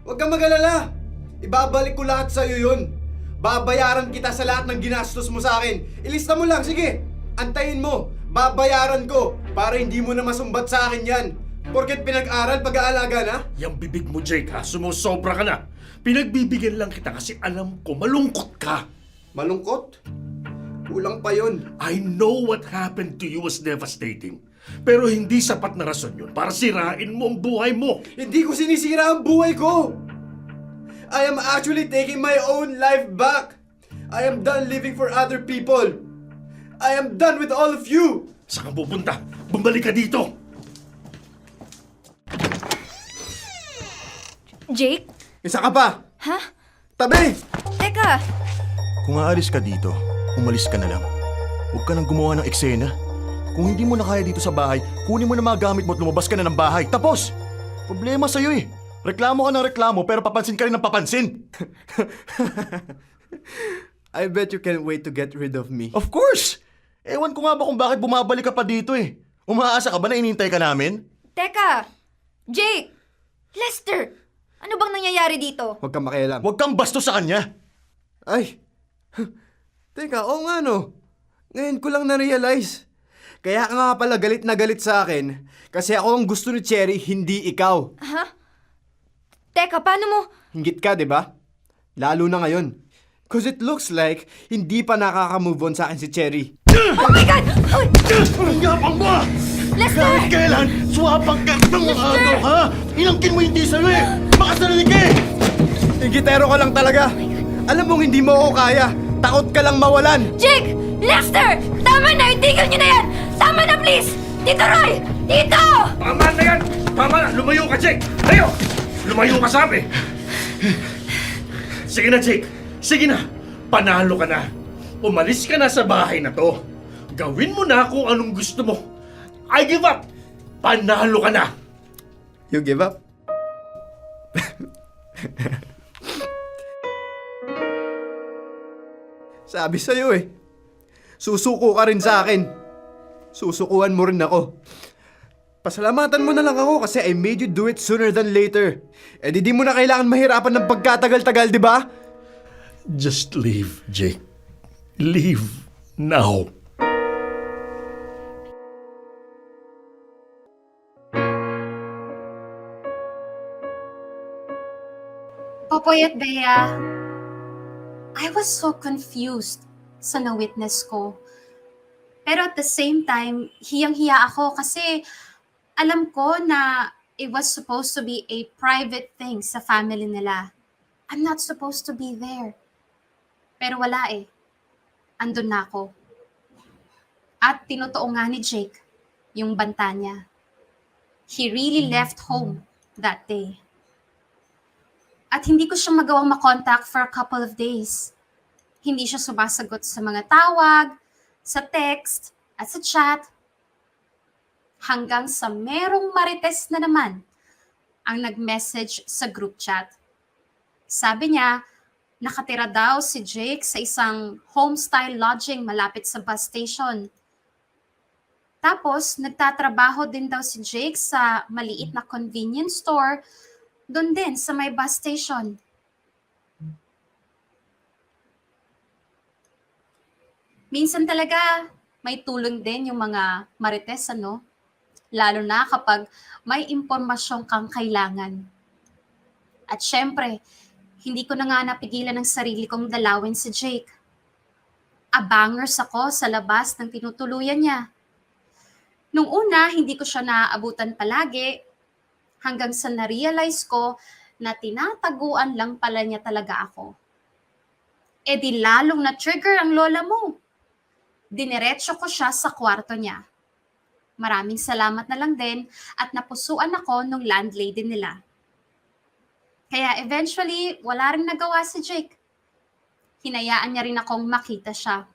Huwag kang mag-alala. Ibabalik ko lahat sa'yo yun. Babayaran kita sa lahat ng ginastos mo sa akin. Ilista mo lang, sige. Antayin mo. Babayaran ko para hindi mo na masumbat sa akin yan. Porket pinag-aral, pag-aalaga na? Yang bibig mo, Jake, ha? Sumusobra ka na. Pinagbibigyan lang kita kasi alam ko malungkot ka. Malungkot? Kulang pa yun. I know what happened to you was devastating. Pero hindi sapat na rason yun para sirain mo ang buhay mo. Hindi ko sinisira ang buhay ko! I am actually taking my own life back! I am done living for other people! I am done with all of you! Saan ka pupunta? Bumalik ka dito! Jake? Isa ka pa! Ha? Tabi! Teka! Kung aalis ka dito, umalis ka na lang. Huwag ka nang gumawa ng eksena. Kung hindi mo na kaya dito sa bahay, kunin mo na mga gamit mo at lumabas ka na ng bahay. Tapos! Problema sa'yo eh. Reklamo ka ng reklamo pero papansin ka rin ng papansin. I bet you can't wait to get rid of me. Of course! Ewan ko nga ba kung bakit bumabalik ka pa dito eh. Umaasa ka ba na inintay ka namin? Teka! Jake! Lester! Ano bang nangyayari dito? Huwag kang makialam. Huwag kang bastos sa kanya. Ay! Teka, oo nga no. Ngayon ko lang na-realize. Kaya ka nga pala galit na galit sa akin kasi ako ang gusto ni Cherry, hindi ikaw. Ha? Teka, paano mo? Hinggit ka, di ba? Lalo na ngayon. Cause it looks like hindi pa nakaka-move on sa akin si Cherry. Oh my God! Uy! Ang yapang mo! Lester! Kahit kailan, swapang ka ng mga agaw, ha? Inangkin mo hindi sa'yo eh! Makasarinig ka eh! Hingitero ka lang talaga. Alam mong hindi mo ako kaya. Takot ka lang mawalan. Jake! Lester! Tama na! Itigil niyo na yan! Tama na, please! Tito Roy! Tito! Tama na yan! Tama na! Lumayo ka, Jake! Layo! Lumayo ka, sabi! Sige na, Jake! Sige na! Panalo ka na! Umalis ka na sa bahay na to! Gawin mo na kung anong gusto mo! I give up! Panalo ka na! You give up? Sabi sa'yo eh. Susuko ka rin sa akin. Susukuhan mo rin ako. Pasalamatan mo na lang ako kasi I made you do it sooner than later. Eh di mo na kailangan mahirapan ng pagkatagal-tagal, di ba? Just leave, Jake. Leave now. Popoy at Bea, I was so confused sa na-witness ko. Pero at the same time, hiyang-hiya ako kasi alam ko na it was supposed to be a private thing sa family nila. I'm not supposed to be there. Pero wala eh. Andun na ako. At tinotoo nga ni Jake yung banta niya. He really left home that day. At hindi ko siya magawang makontak for a couple of days. Hindi siya sumasagot sa mga tawag, sa text, at sa chat. Hanggang sa merong marites na naman ang nag-message sa group chat. Sabi niya, nakatira daw si Jake sa isang home-style lodging malapit sa bus station. Tapos, nagtatrabaho din daw si Jake sa maliit na convenience store doon din sa may bus station. Minsan talaga may tulong din yung mga marites, ano? Lalo na kapag may impormasyon kang kailangan. At syempre, hindi ko na nga napigilan ng sarili kong dalawin si Jake. Abangers ako sa labas ng tinutuluyan niya. Nung una, hindi ko siya naaabutan palagi, hanggang sa na-realize ko na tinataguan lang pala niya talaga ako. E di lalong na-trigger ang lola mo. Dineretso ko siya sa kwarto niya. Maraming salamat na lang din at napusuan ako nung landlady nila. Kaya eventually, wala rin nagawa si Jake. Hinayaan niya rin akong makita siya.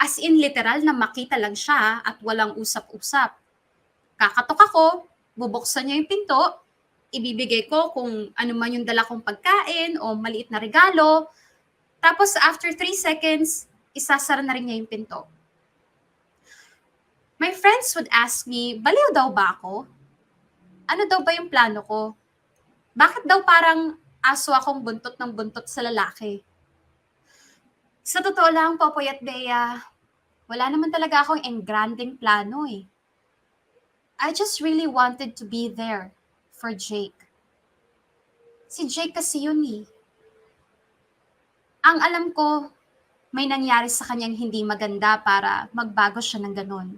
As in literal na makita lang siya at walang usap-usap. Kakatok ako, bubuksan niya yung pinto, ibibigay ko kung ano man yung dala kong pagkain o maliit na regalo. Tapos after 3 seconds, isasara na rin niya yung pinto. My friends would ask me, baliw daw ba ako? Ano daw ba yung plano ko? Bakit daw parang aso akong buntot ng buntot sa lalaki? Sa totoo lang, Popoy at Bea, wala naman talaga akong engranding plano eh. I just really wanted to be there for Jake. Si Jake kasi yun eh. Ang alam ko, may nangyari sa kanyang hindi maganda para magbago siya ng ganon.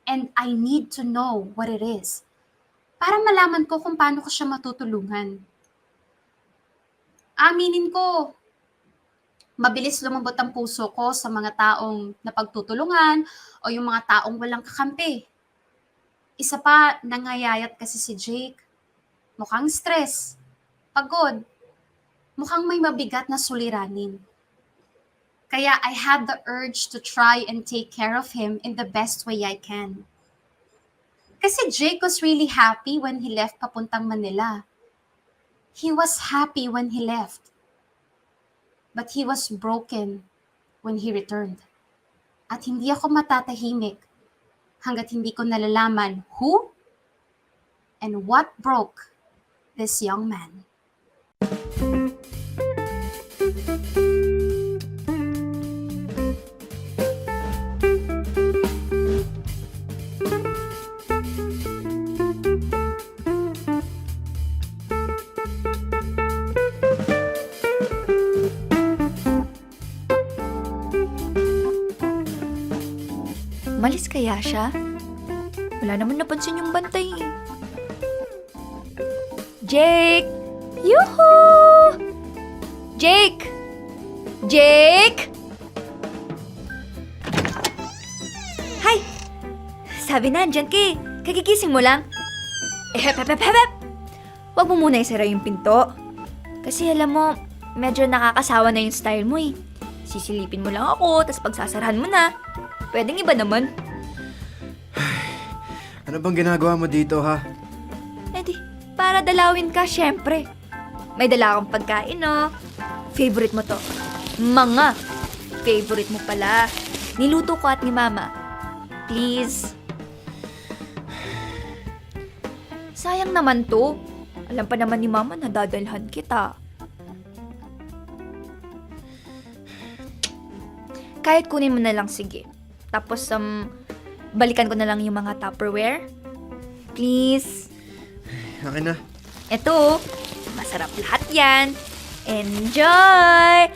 And I need to know what it is. Para malaman ko kung paano ko siya matutulungan. Aminin ko, mabilis lumambot ang puso ko sa mga taong napagtutulungan o yung mga taong walang kakampi. Isa pa, nangayayat kasi si Jake. Mukhang stress, pagod, mukhang may mabigat na suliranin. Kaya I had the urge to try and take care of him in the best way I can. Kasi Jake was really happy when he left papuntang Manila. He was happy when he left. But he was broken when he returned. At hindi ako matatahimik hanggat hindi ko nalalaman who and what broke this young man. Malis kaya siya? Wala naman napansin yung bantay eh. Jake! Yuhuu! Jake! Jake! Hi! Sabi na, andyan ka eh. Kagigising mo lang. Hep. Huwag mo muna isara yung pinto. Kasi alam mo, medyo nakakasawa na yung style mo eh. Sisilipin mo lang ako, tas pagsasarahan mo na. Pwedeng iba naman. Ano bang ginagawa mo dito, ha? Eh di, para dalawin ka, syempre. May dala akong pagkain, no? Favorite mo to. Mga! Favorite mo pala. Niluto ko at ni Mama. Please. Sayang naman to. Alam pa naman ni Mama na dadalhan kita. Kahit kunin mo na lang, sige. Tapos, balikan ko na lang yung mga Tupperware. Please. Akin na. Eto, masarap lahat yan. Enjoy!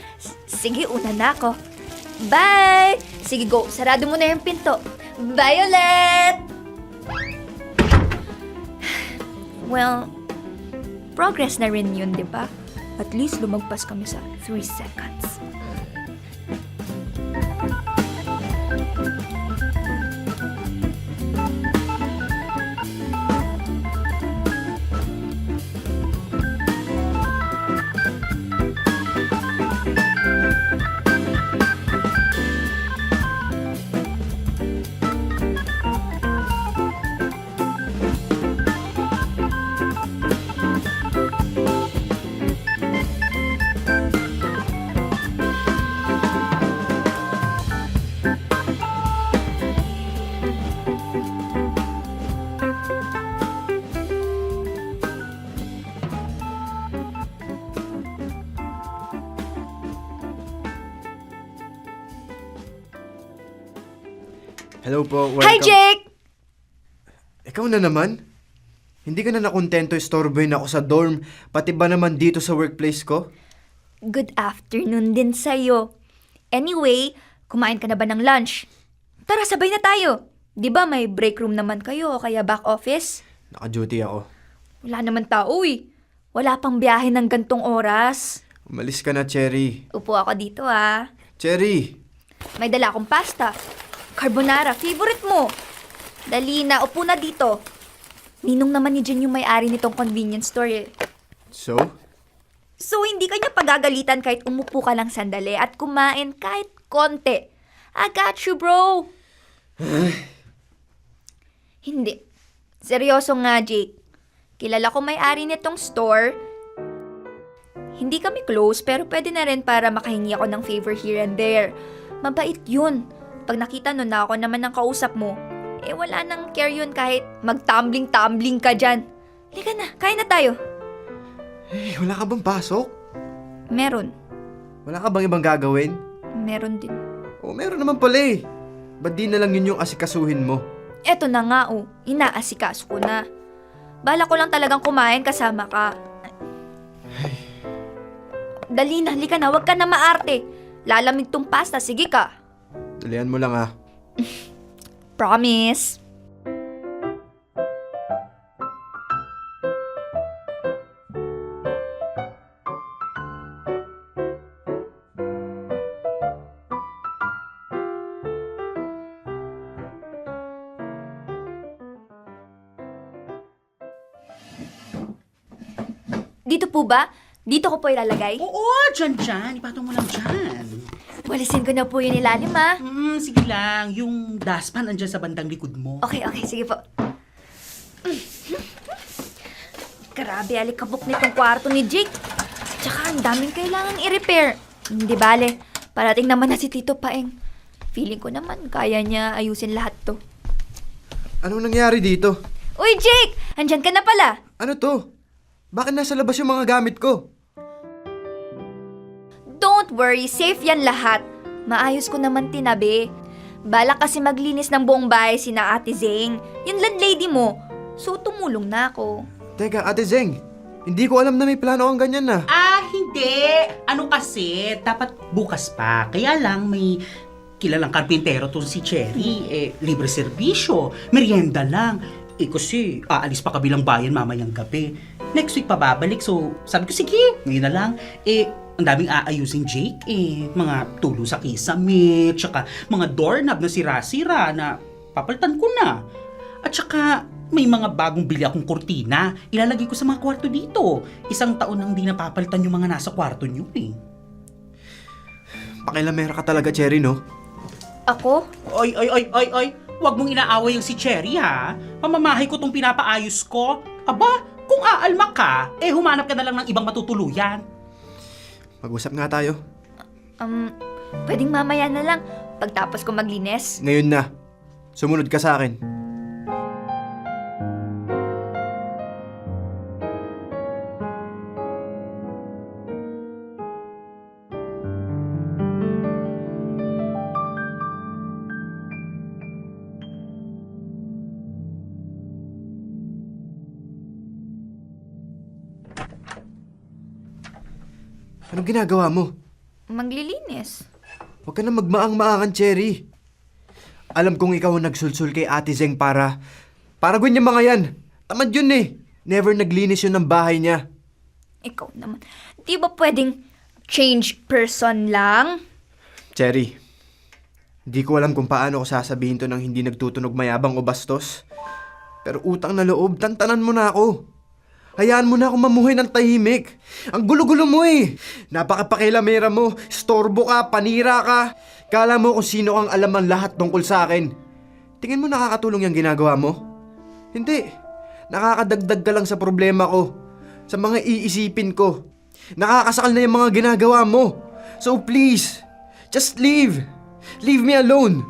Sige, una na ako. Bye! Sige, go. Sarado mo na yung pinto. Violet! Well, progress na rin yun, di ba? At least lumagpas kami sa 3 seconds. Hello po, welcome. Hi, Jake! Ikaw na naman? Hindi ka na nakontento istorbohin ako sa dorm, pati ba naman dito sa workplace ko? Good afternoon din sa'yo. Anyway, kumain ka na ba ng lunch? Tara, sabay na tayo. Di ba may break room naman kayo o kaya back office? Naka-duty ako. Wala naman tao eh. Wala pang biyahe ng gantong oras. Umalis ka na, Cherry. Upo ako dito ah. Cherry! May dala akong pasta. Carbonara, favorite mo. Dali na, upo na dito. Ninong naman ni Jen yung may-ari nitong convenience store eh. So? So, hindi ka niya pagagalitan kahit umupo ka lang sandali at kumain kahit konti. I got you, bro. Hindi. Seryoso nga, Jake. Kilala ko may-ari nitong store. Hindi kami close, pero pwede na rin para makahingi ako ng favor here and there. Mabait yun. Pag nakita nun na ako naman ng kausap mo, eh wala nang care yun kahit mag-tumbling-tumbling ka dyan. Halika na, kain na tayo. Eh, wala ka bang pasok? Meron. Wala ka bang ibang gagawin? Meron din. Oh, meron naman pala eh. Ba't di na lang yun yung asikasuhin mo? Eto na nga oh, inaasikaso ko na. Bala ko lang talagang kumain kasama ka. Dali na, halika na, wag ka na maarte. Lalamig tong pasta, sige ka. Dalihan mo lang ah. Promise. Dito po ba? Dito ko po ilalagay? Oo, dyan. Ipatong mo lang dyan. Walisin ko na po yung ilalim, ha? Sige lang. Yung dustpan andyan sa bandang likod mo. Okay, sige po. Grabe, alikabok nitong kwarto ni Jake. Tsaka ang daming kailangan i-repair. Hindi bale, parating naman na si Tito Paeng. Feeling ko naman kaya niya ayusin lahat to. Anong nangyari dito? Uy, Jake! Andyan ka na pala. Ano to? Bakit nasa labas yung mga gamit ko? Don't worry, safe yan lahat. Maayos ko naman tinabi. Balak kasi maglinis ng buong bahay sina Ate Zeng, yung landlady mo. So tumulong na ako. Teka, Ate Zeng, hindi ko alam na may plano kang ganyan na. Hindi. Ano kasi, dapat bukas pa. Kaya lang may kilalang karpintero to si Cherry. Libre serbisyo, merienda lang. Kasi aalis pa kabilang bayan mamayang gabi. Next week pa babalik. So, sabi ko, sige, ngayon na lang. Ang daming aayusin, Jake. Mga tulo sa kisame, tsaka mga doorknob na sira-sira na papalitan ko na. At tsaka, may mga bagong bili akong kurtina. Ilalagay ko sa mga kwarto dito. 1 taon nang di napapalitan yung mga nasa kwarto niyo Pakilamera ka talaga, Cherry, no? Ako? Oy. Huwag mong inaaway yung si Cherry, ha? Pamamahay ko tong pinapaayos ko. Aba, kung aalma ka, humanap ka na lang ng ibang matutuluyan. Mag-usap nga tayo. Pwedeng mamaya na lang, pagtapos ko maglinis. Ngayon na. Sumunod ka sa akin. Anong ginagawa mo? Maglilinis. Huwag ka na magmaang-maangan, Cherry. Alam kong ikaw ang nagsulsul kay Ate Zeng para gawin niya mga yan. Tamad yun eh. Never naglinis yun ng bahay niya. Ikaw naman. Di ba pwedeng change person lang? Cherry, hindi ko alam kung paano ko sasabihin to ng hindi nagtutunog mayabang o bastos. Pero utang na loob, tantanan mo na ako. Hayaan mo na akong mamuhay ng tahimik. Ang gulo-gulo mo eh. Napakapakilamera mo. Storbo ka, panira ka. Kala mo kung sino ang alam ang lahat tungkol sa akin. Tingin mo nakakatulong yung ginagawa mo? Hindi. Nakakadagdag ka lang sa problema ko. Sa mga iisipin ko. Nakakasakal na yung mga ginagawa mo. So please, just leave. Leave me alone.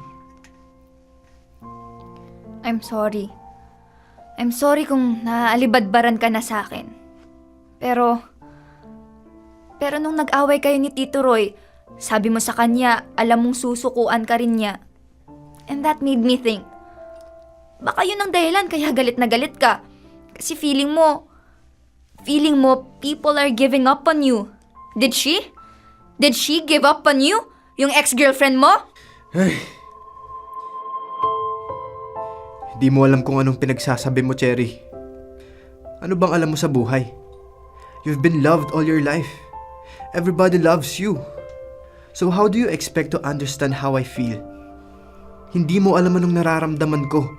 I'm sorry. I'm sorry kung naaalibadbaran ka na sa akin. Pero nung nag-away kayo ni Tito Roy, sabi mo sa kanya, alam mong susukuan ka rin niya. And that made me think, baka yun ang dahilan kaya galit na galit ka. Kasi feeling mo people are giving up on you. Did she? Did she give up on you? Yung ex-girlfriend mo? Di mo alam kung anong pinagsasabi mo, Cherry. Ano bang alam mo sa buhay? You've been loved all your life. Everybody loves you. So how do you expect to understand how I feel? Hindi mo alam anong nararamdaman ko.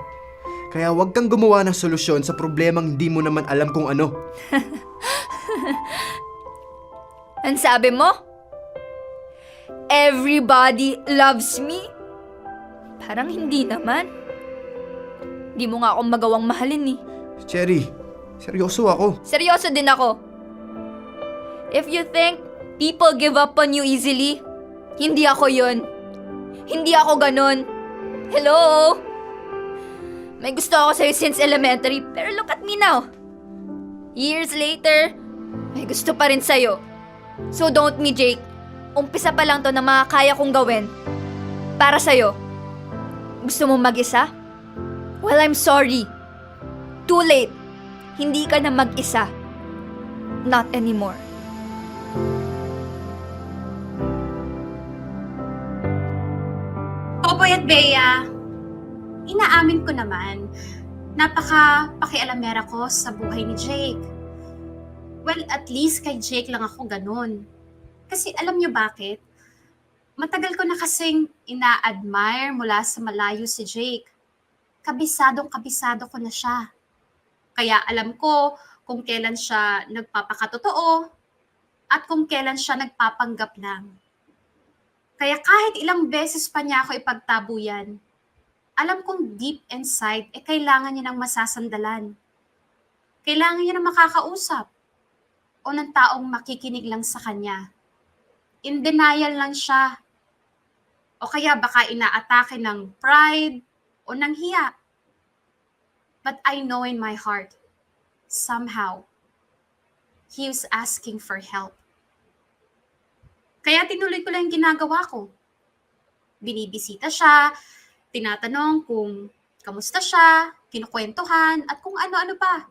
Kaya huwag kang gumawa ng solusyon sa problemang hindi mo naman alam kung ano. Ang sabi mo? Everybody loves me? Parang hindi naman. Di mo nga akong magawang mahalin eh. Cherry, seryoso ako. Seryoso din ako. If you think people give up on you easily, hindi ako yun. Hindi ako ganun. Hello? May gusto ako sa'yo since elementary, pero look at me now. Years later, may gusto pa rin sa'yo. So don't me, Jake. Umpisa pa lang to na makakaya kong gawin. Para sa'yo. Gusto mo mag-isa? Well, I'm sorry. Too late. Hindi ka na mag-isa. Not anymore. Popoy at Bea, inaamin ko naman, napaka-pakialamera ko sa buhay ni Jake. Well, at least kay Jake lang ako ganun. Kasi alam niyo bakit? Matagal ko na kasing ina-admire mula sa malayo si Jake. Kabisadong-kabisado ko na siya. Kaya alam ko kung kailan siya nagpapakatotoo, at kung kailan siya nagpapanggap lang. Kaya kahit ilang beses pa niya ako ipagtabo yan, alam kong deep inside, kailangan niya ng masasandalan. Kailangan niya ng makakausap o ng taong makikinig lang sa kanya. In denial lang siya. O kaya baka inaatake ng pride o ng hiya. But I know in my heart, somehow, he was asking for help. Kaya tinuloy ko lang yung ginagawa ko. Binibisita siya, tinatanong kung kamusta siya, kinukwentuhan, at kung ano-ano pa.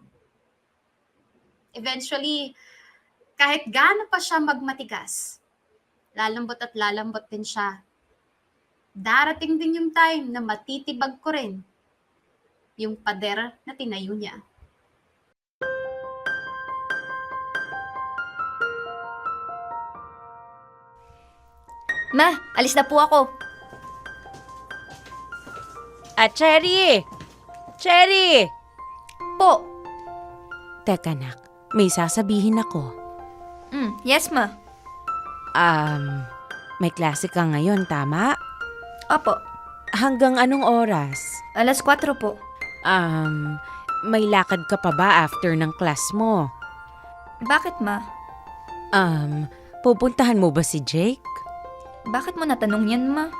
Eventually, kahit gaano pa siya magmatigas, lalambot at lalambot din siya. Darating din yung time na matitibag ko rin yung pader na tinayo niya. Ma, alis na po ako. Cherry! Cherry! Po. Teka, nak. May sasabihin ako. Yes, ma. May klase ka ngayon, tama? Opo. Hanggang anong oras? 4:00 po. May lakad ka pa ba after ng class mo? Bakit, ma? Pupuntahan mo ba si Jake? Bakit mo natanong yan, ma?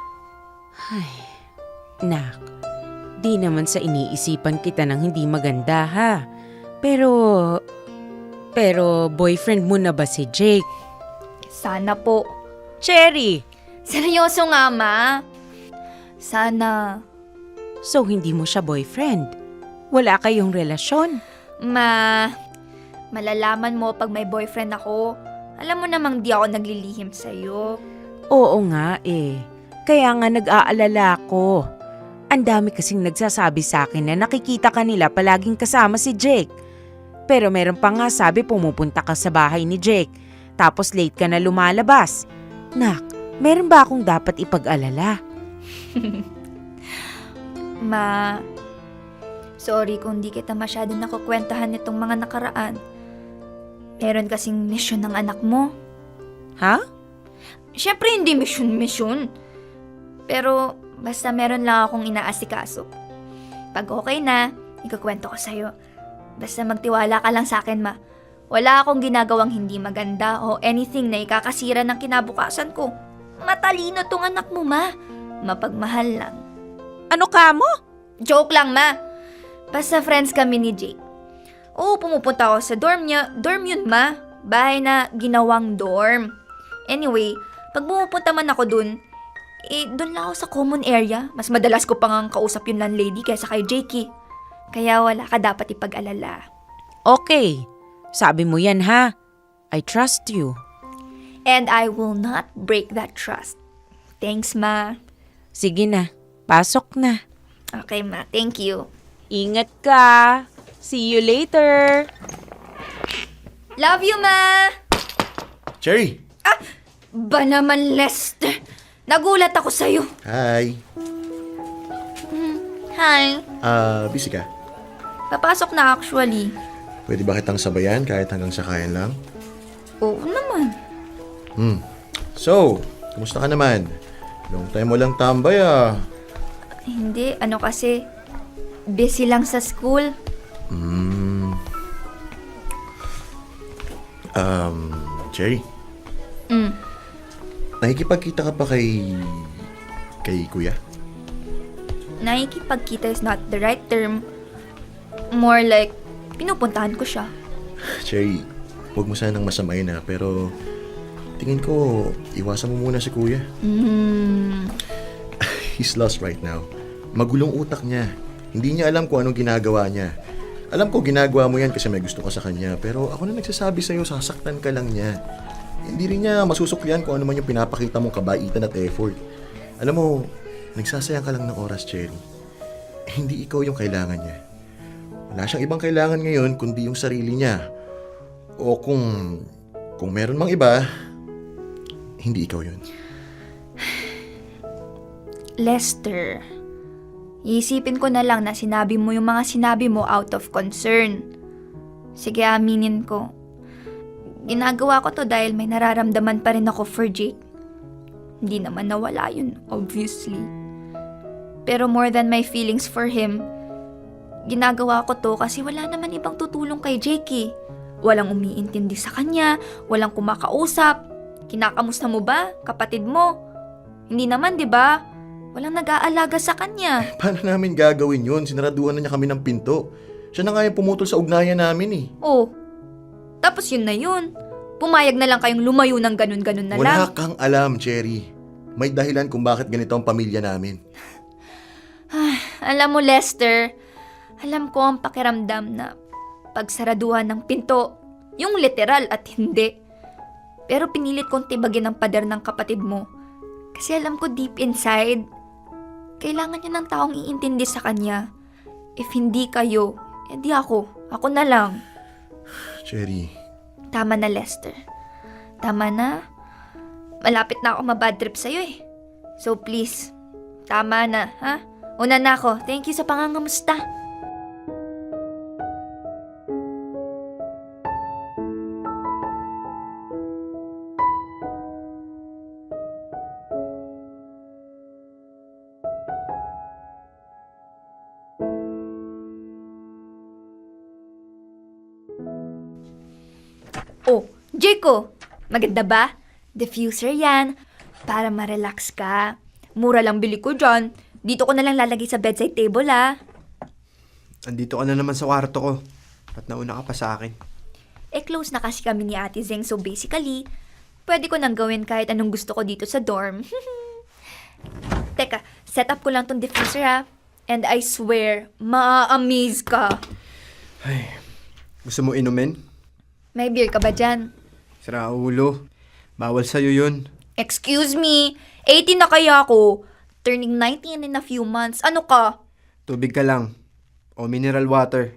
Ay, nak. Di naman sa iniisipan kita ng hindi maganda, ha? Pero boyfriend mo na ba si Jake? Sana po. Cherry! Seryoso nga, ma. Sana. So, hindi mo siya boyfriend? Wala kayong relasyon? Ma, malalaman mo pag may boyfriend ako. Alam mo namang di ako naglilihim sa'yo. Oo nga eh. Kaya nga nag-aalala ko. Ang dami kasing nagsasabi sa akin na nakikita ka nila palaging kasama si Jake. Pero meron pa nga sabi pumupunta ka sa bahay ni Jake. Tapos late ka na lumalabas. Nak, meron ba akong dapat ipag-alala? Ma, sorry kung di kita masyado nakukwentahan nitong mga nakaraan. Meron kasing misyon ng anak mo. Ha? Siyempre hindi mission. Pero basta meron lang akong inaasikaso. Pag okay na, ikukwento ko sa'yo. Basta magtiwala ka lang sa akin, ma. Wala akong ginagawang hindi maganda o anything na ikakasira ng kinabukasan ko. Matalino tong anak mo, ma. Mapagmahal lang. Ano ka mo? Joke lang, ma. Basta friends kami ni Jake. Oo, pumupunta ako sa dorm niya. Dorm yun, ma. Bahay na ginawang dorm. Anyway, pag pumupunta man ako dun, dun lang ako sa common area. Mas madalas ko pang kausap yung landlady kaysa kay Jakey. Kaya wala ka dapat ipag-alala. Okay. Sabi mo yan, ha? I trust you. And I will not break that trust. Thanks, ma. Sige na. Pasok na. Okay, ma. Thank you. Ingat ka. See you later. Love you, ma. Cherry! Ba naman, Lester? Nagulat ako sa'yo. Hi! Hi. Busy ka? Papasok na actually. Pwede ba kitang sabayan kahit hanggang sakayan lang? Oo naman. So, kumusta ka naman? Long time mo lang tambay Hindi, kasi, busy lang sa school. Cherry? Nakikipagkita ka pa kay kuya? Nakikipagkita is not the right term. More like, pinupuntahan ko siya. Cherry, huwag mo sanang masamayin pero tingin ko, iwasan mo muna si kuya. He's lost right now. Magulong utak niya. Hindi niya alam kung anong ginagawa niya. Alam ko ginagawa mo yan kasi may gusto ka sa kanya, pero ako na nagsasabi sa'yo, sasaktan ka lang niya. Hindi rin niya masusuklian kung ano man yung pinapakita mong kabaitan at effort. Alam mo, nagsasayang ka lang ng oras, Cherry. Hindi ikaw yung kailangan niya. Wala siyang ibang kailangan ngayon kundi yung sarili niya. O kung meron mang iba, hindi ikaw yun. Lester, iisipin ko na lang na sinabi mo yung mga sinabi mo out of concern. Sige, aminin ko. Ginagawa ko to dahil may nararamdaman pa rin ako for Jake. Hindi naman nawala yun, obviously. Pero more than my feelings for him, ginagawa ko to kasi wala naman ibang tutulong kay Jake eh. Walang umiintindi sa kanya, walang kumakausap. Kinakamusta mo ba, kapatid mo? Hindi naman, di ba? Walang nag-aalaga sa kanya. Paano namin gagawin yun? Sinaraduhan na niya kami ng pinto. Siya na nga yung pumutol sa ugnayan namin eh. Oh, tapos yun na yun. Pumayag na lang kayong lumayo ng ganun-ganun na lang. Wala kang alam, Cherry. May dahilan kung bakit ganito ang pamilya namin. Alam mo, Lester, alam ko ang pakiramdam na pagsaraduhan ng pinto, yung literal at hindi. Pero pinilit kong tibagin ang pader ng kapatid mo. Kasi alam ko deep inside, kailangan niya ng taong iintindi sa kanya. If hindi kayo, edi ako. Ako na lang. Cherry. Tama na, Lester. Tama na. Malapit na ako mabad trip sa'yo eh. So please, tama na, ha? Una na ako. Thank you sa pangangamusta. Oh, Jaco, maganda ba? Diffuser yan. Para ma-relax ka. Mura lang bili ko dyan. Dito ko na lang lalagay sa bedside table, ah. Andito ka na naman sa kwarto ko. At nauna ka pa sa akin. Close na kasi kami ni Ate Zeng, so basically, pwede ko nang gawin kahit anong gusto ko dito sa dorm. Teka, set up ko lang tong diffuser, ha? And I swear, ma-amaze ka. Gusto mo inumin? May beer ka ba dyan? Sira ulo. Bawal sa'yo yun. Excuse me, 18 na kaya ako. Turning 19 in a few months. Ano ka? Tubig ka lang. O mineral water.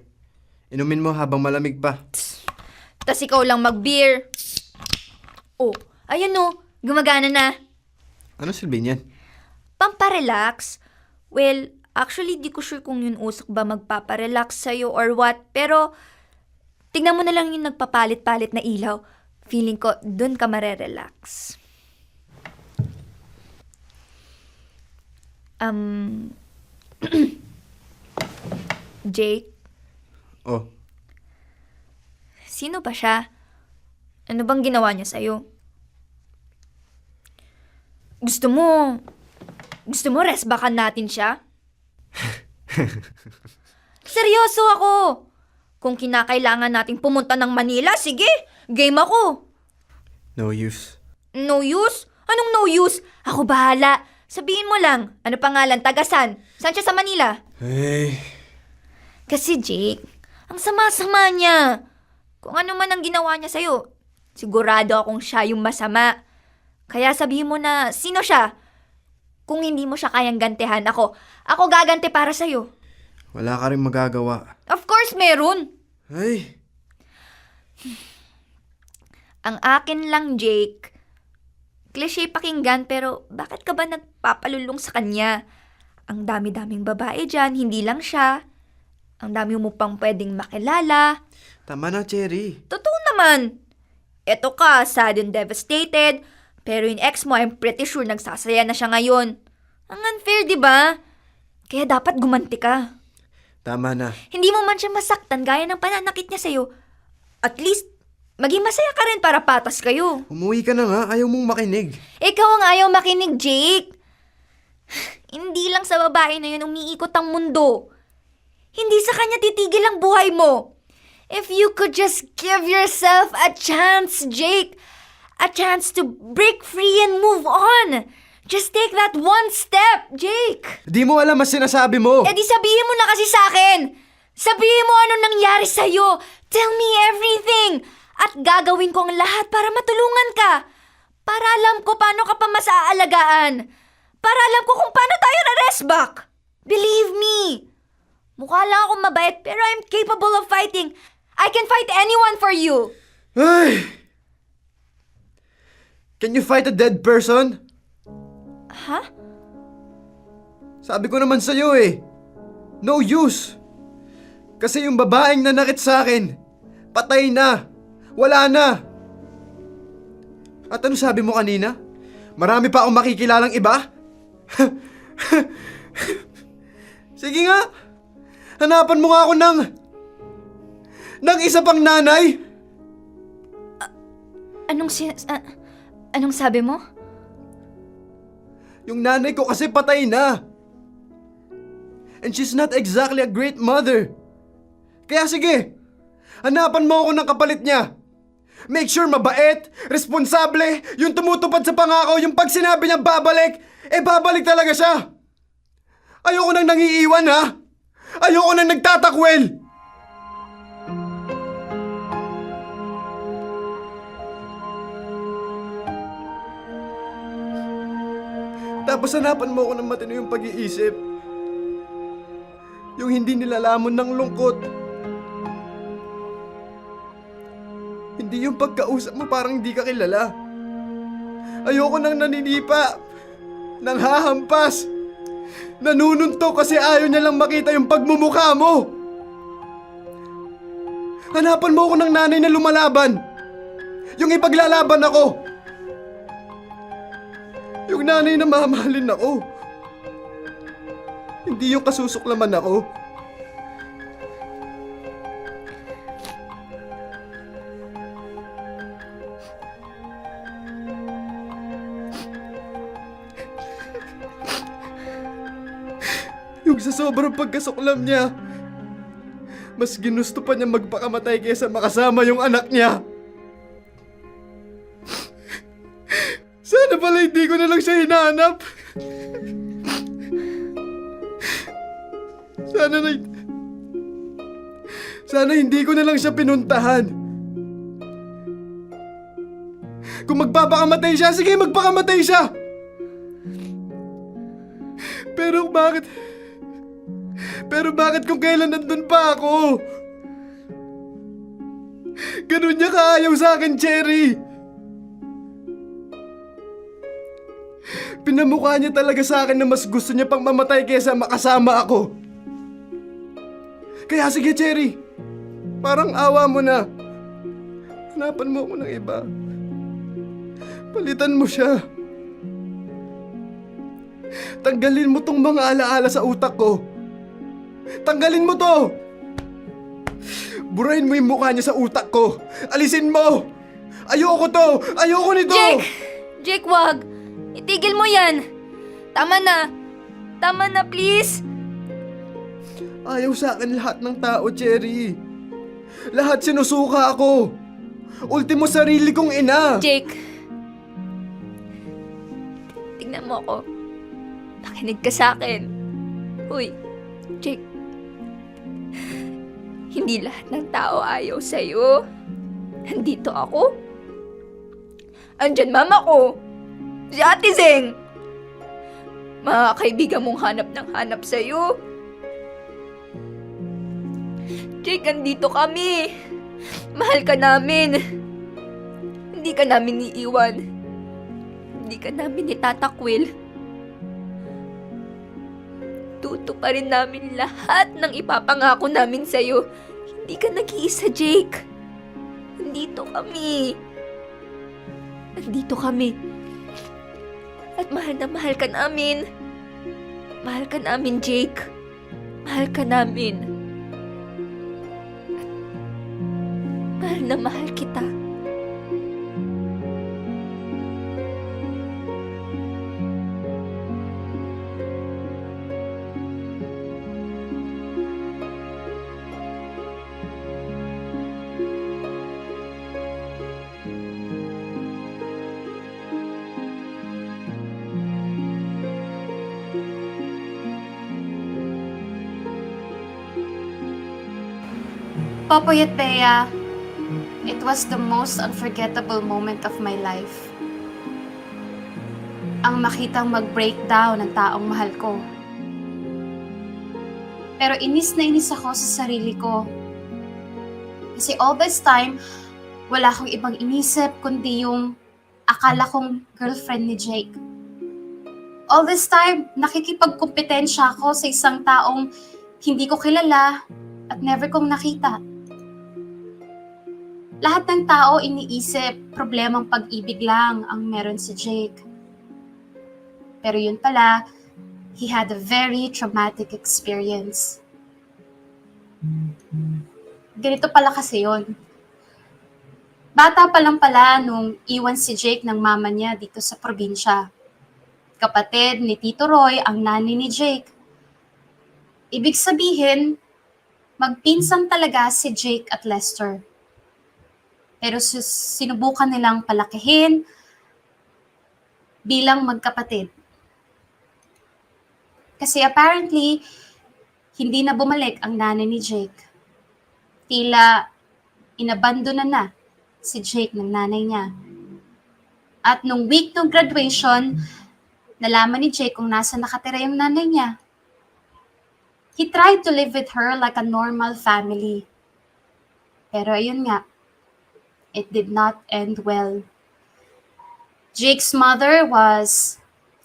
Inumin mo habang malamig pa. Tas ikaw lang mag-beer. Oh, ayun no, gumagana na. Ano silbi niyan? Pamparelax? Well, actually di ko sure kung yun usok ba magpaparelax sa'yo or what. Pero, tignan mo na lang yung nagpapalit-palit na ilaw. Feeling ko, dun ka marerelax. Jake, Oh, sino ba siya? Ano bang ginawa niya sa'yo? Gusto mo resbakan natin siya? Seryoso ako! Kung kinakailangan nating pumunta ng Manila, sige, game ako. no use. No use? Anong no use? Ako bahala. Sabihin mo lang, ano pangalan, tagasan? Saan siya sa Manila? Hey, Kasi Jake, ang sama-sama niya. Kung ano man ang ginawa niya sa'yo, sigurado akong siya yung masama. Kaya sabihin mo na, sino siya? Kung hindi mo siya kayang gantihan, ako gaganti para sa'yo. wala ka rin magagawa. Of course, meron. Ay, Ang akin lang, Jake, cliché pakinggan pero bakit ka ba nagpapalulong sa kanya? Ang dami-daming babae dyan, hindi lang siya. Ang dami mo pang pwedeng makilala. tama na, Cherry. Totoo naman. Eto ka, sad and devastated. Pero yung ex mo, I'm pretty sure nagsasaya na siya ngayon. Ang unfair, di ba? Kaya dapat gumanti ka. Tama na. Hindi mo man siya masaktan gaya ng pananakit niya sa'yo. At least, maging masaya ka rin para patas kayo. Umuwi ka na nga, ayaw mong makinig. Ikaw ang ayaw makinig, Jake. Hindi lang sa babae na yun umiikot ang mundo. Hindi sa kanya titigil ang buhay mo. If you could just give yourself a chance, Jake. A chance to break free and move on. Just take that one step, Jake. Di mo alam ang sinasabi mo. Eh di sabihin mo na kasi sa akin. Sabihin mo anong nangyari sa'yo. Tell me everything. At gagawin ko ang lahat para matulungan ka. Para alam ko paano ka pa mas aalagaan. Para alam ko kung paano tayo na-resback. Believe me. Mukha lang akong mabait pero I'm capable of fighting. I can fight anyone for you. Ay! Can you fight a dead person? Ha? Sabi ko naman sa'yo eh. No use. Kasi yung babaeng nanakit sa akin, Patay na! Wala na! At ano sabi mo kanina? Marami pa akong makikilalang iba? Sige nga! Hanapan mo nga ako ng isa pang nanay! Anong sabi mo? Yung nanay ko kasi patay na! And she's not exactly a great mother. Kaya sige, hanapan mo ako ng kapalit niya. Make sure mabait, responsable, yung tumutupad sa pangako, yung pag sinabi niya babalik, babalik talaga siya. Ayoko nang nangiiwan ha. Ayoko nang nagtatakwil. Tapos hanapan mo ako ng matino yung pag-iisip. Yung hindi nilalamon ng lungkot. Hindi yung pagkausap mo parang hindi ka kilala. Ayoko nang naninipa, nang hahampas, nanununtok kasi ayaw niya lang makita yung pagmumukha mo. Hanapan mo ako ng nanay na lumalaban. Yung ipaglalaban ako. Yung nanay na mamahalin ako. Hindi yung kasusuklaman ako. Yung sa sobrang pagkasuklam niya, mas ginusto pa niya magpakamatay kaysa makasama yung anak niya. Sana pala hindi ko na lang siya hinahanap. Sana hindi ko na lang siya pinuntahan. Kung magpapakamatay siya, sige magpakamatay siya. Pero bakit kung kailan nandun pa ako? Ganun niya kaayaw sa akin, Cherry. Pinamukha niya talaga sa akin na mas gusto niya pang mamatay kaysa makasama ako. Kaya sige, Cherry. Parang awa mo na. Hanapan mo ako ng iba. Palitan mo siya. Tanggalin mo tong mga alaala sa utak ko. Tanggalin mo to! Burahin mo yung mukha niya sa utak ko. Alisin mo! Ayoko to! Ayoko nito! Jake, wag! Itigil mo yan! Tama na! Tama na, please! Ayaw sa akin lahat ng tao, Cherry. Lahat sinusuka ako. Ultimo sarili kong ina. Jake! Tingnan mo ako. Nakinig ka sa akin. Uy, Jake. Hindi lahat ng tao ayaw sa'yo. Nandito ako. Andyan mama ko. Si Ate Zeng. Mga kaibigan mong hanap sa'yo. Jake, andito kami. Mahal ka namin. Hindi ka namin iiwan. Hindi ka namin itatakwil. Tutuparin namin lahat ng ipapangako namin sa'yo. Hindi ka nag-iisa, Jake. Nandito kami. Nandito kami. At mahal na mahal ka namin. Mahal ka namin, Jake. Mahal ka namin. At mahal na mahal kita. Popoy at Bea, it was the most unforgettable moment of my life. Ang makitang mag-breakdown ng taong mahal ko. Pero inis na inis ako sa sarili ko. Kasi all this time, wala akong ibang inisip kundi yung akala kong girlfriend ni Jake. All this time, nakikipagkumpetensya ako sa isang taong hindi ko kilala at never kong nakita. Lahat ng tao iniisip problemang pag-ibig lang ang meron si Jake. Pero yun pala, he had a very traumatic experience. Ganito pala kasi yun. Bata pa lang pala nung iwan si Jake ng mama niya dito sa probinsya. Kapatid ni Tito Roy ang nanay ni Jake. Ibig sabihin, magpinsang talaga si Jake at Lester. Pero sinubukan nilang palakihin bilang magkapatid. Kasi apparently, hindi na bumalik ang nanay ni Jake. Tila inabandona na si Jake ng nanay niya. At nung week ng graduation, nalaman ni Jake kung nasa nakatira yung nanay niya. He tried to live with her like a normal family. Pero ayun nga, it did not end well. Jake's mother was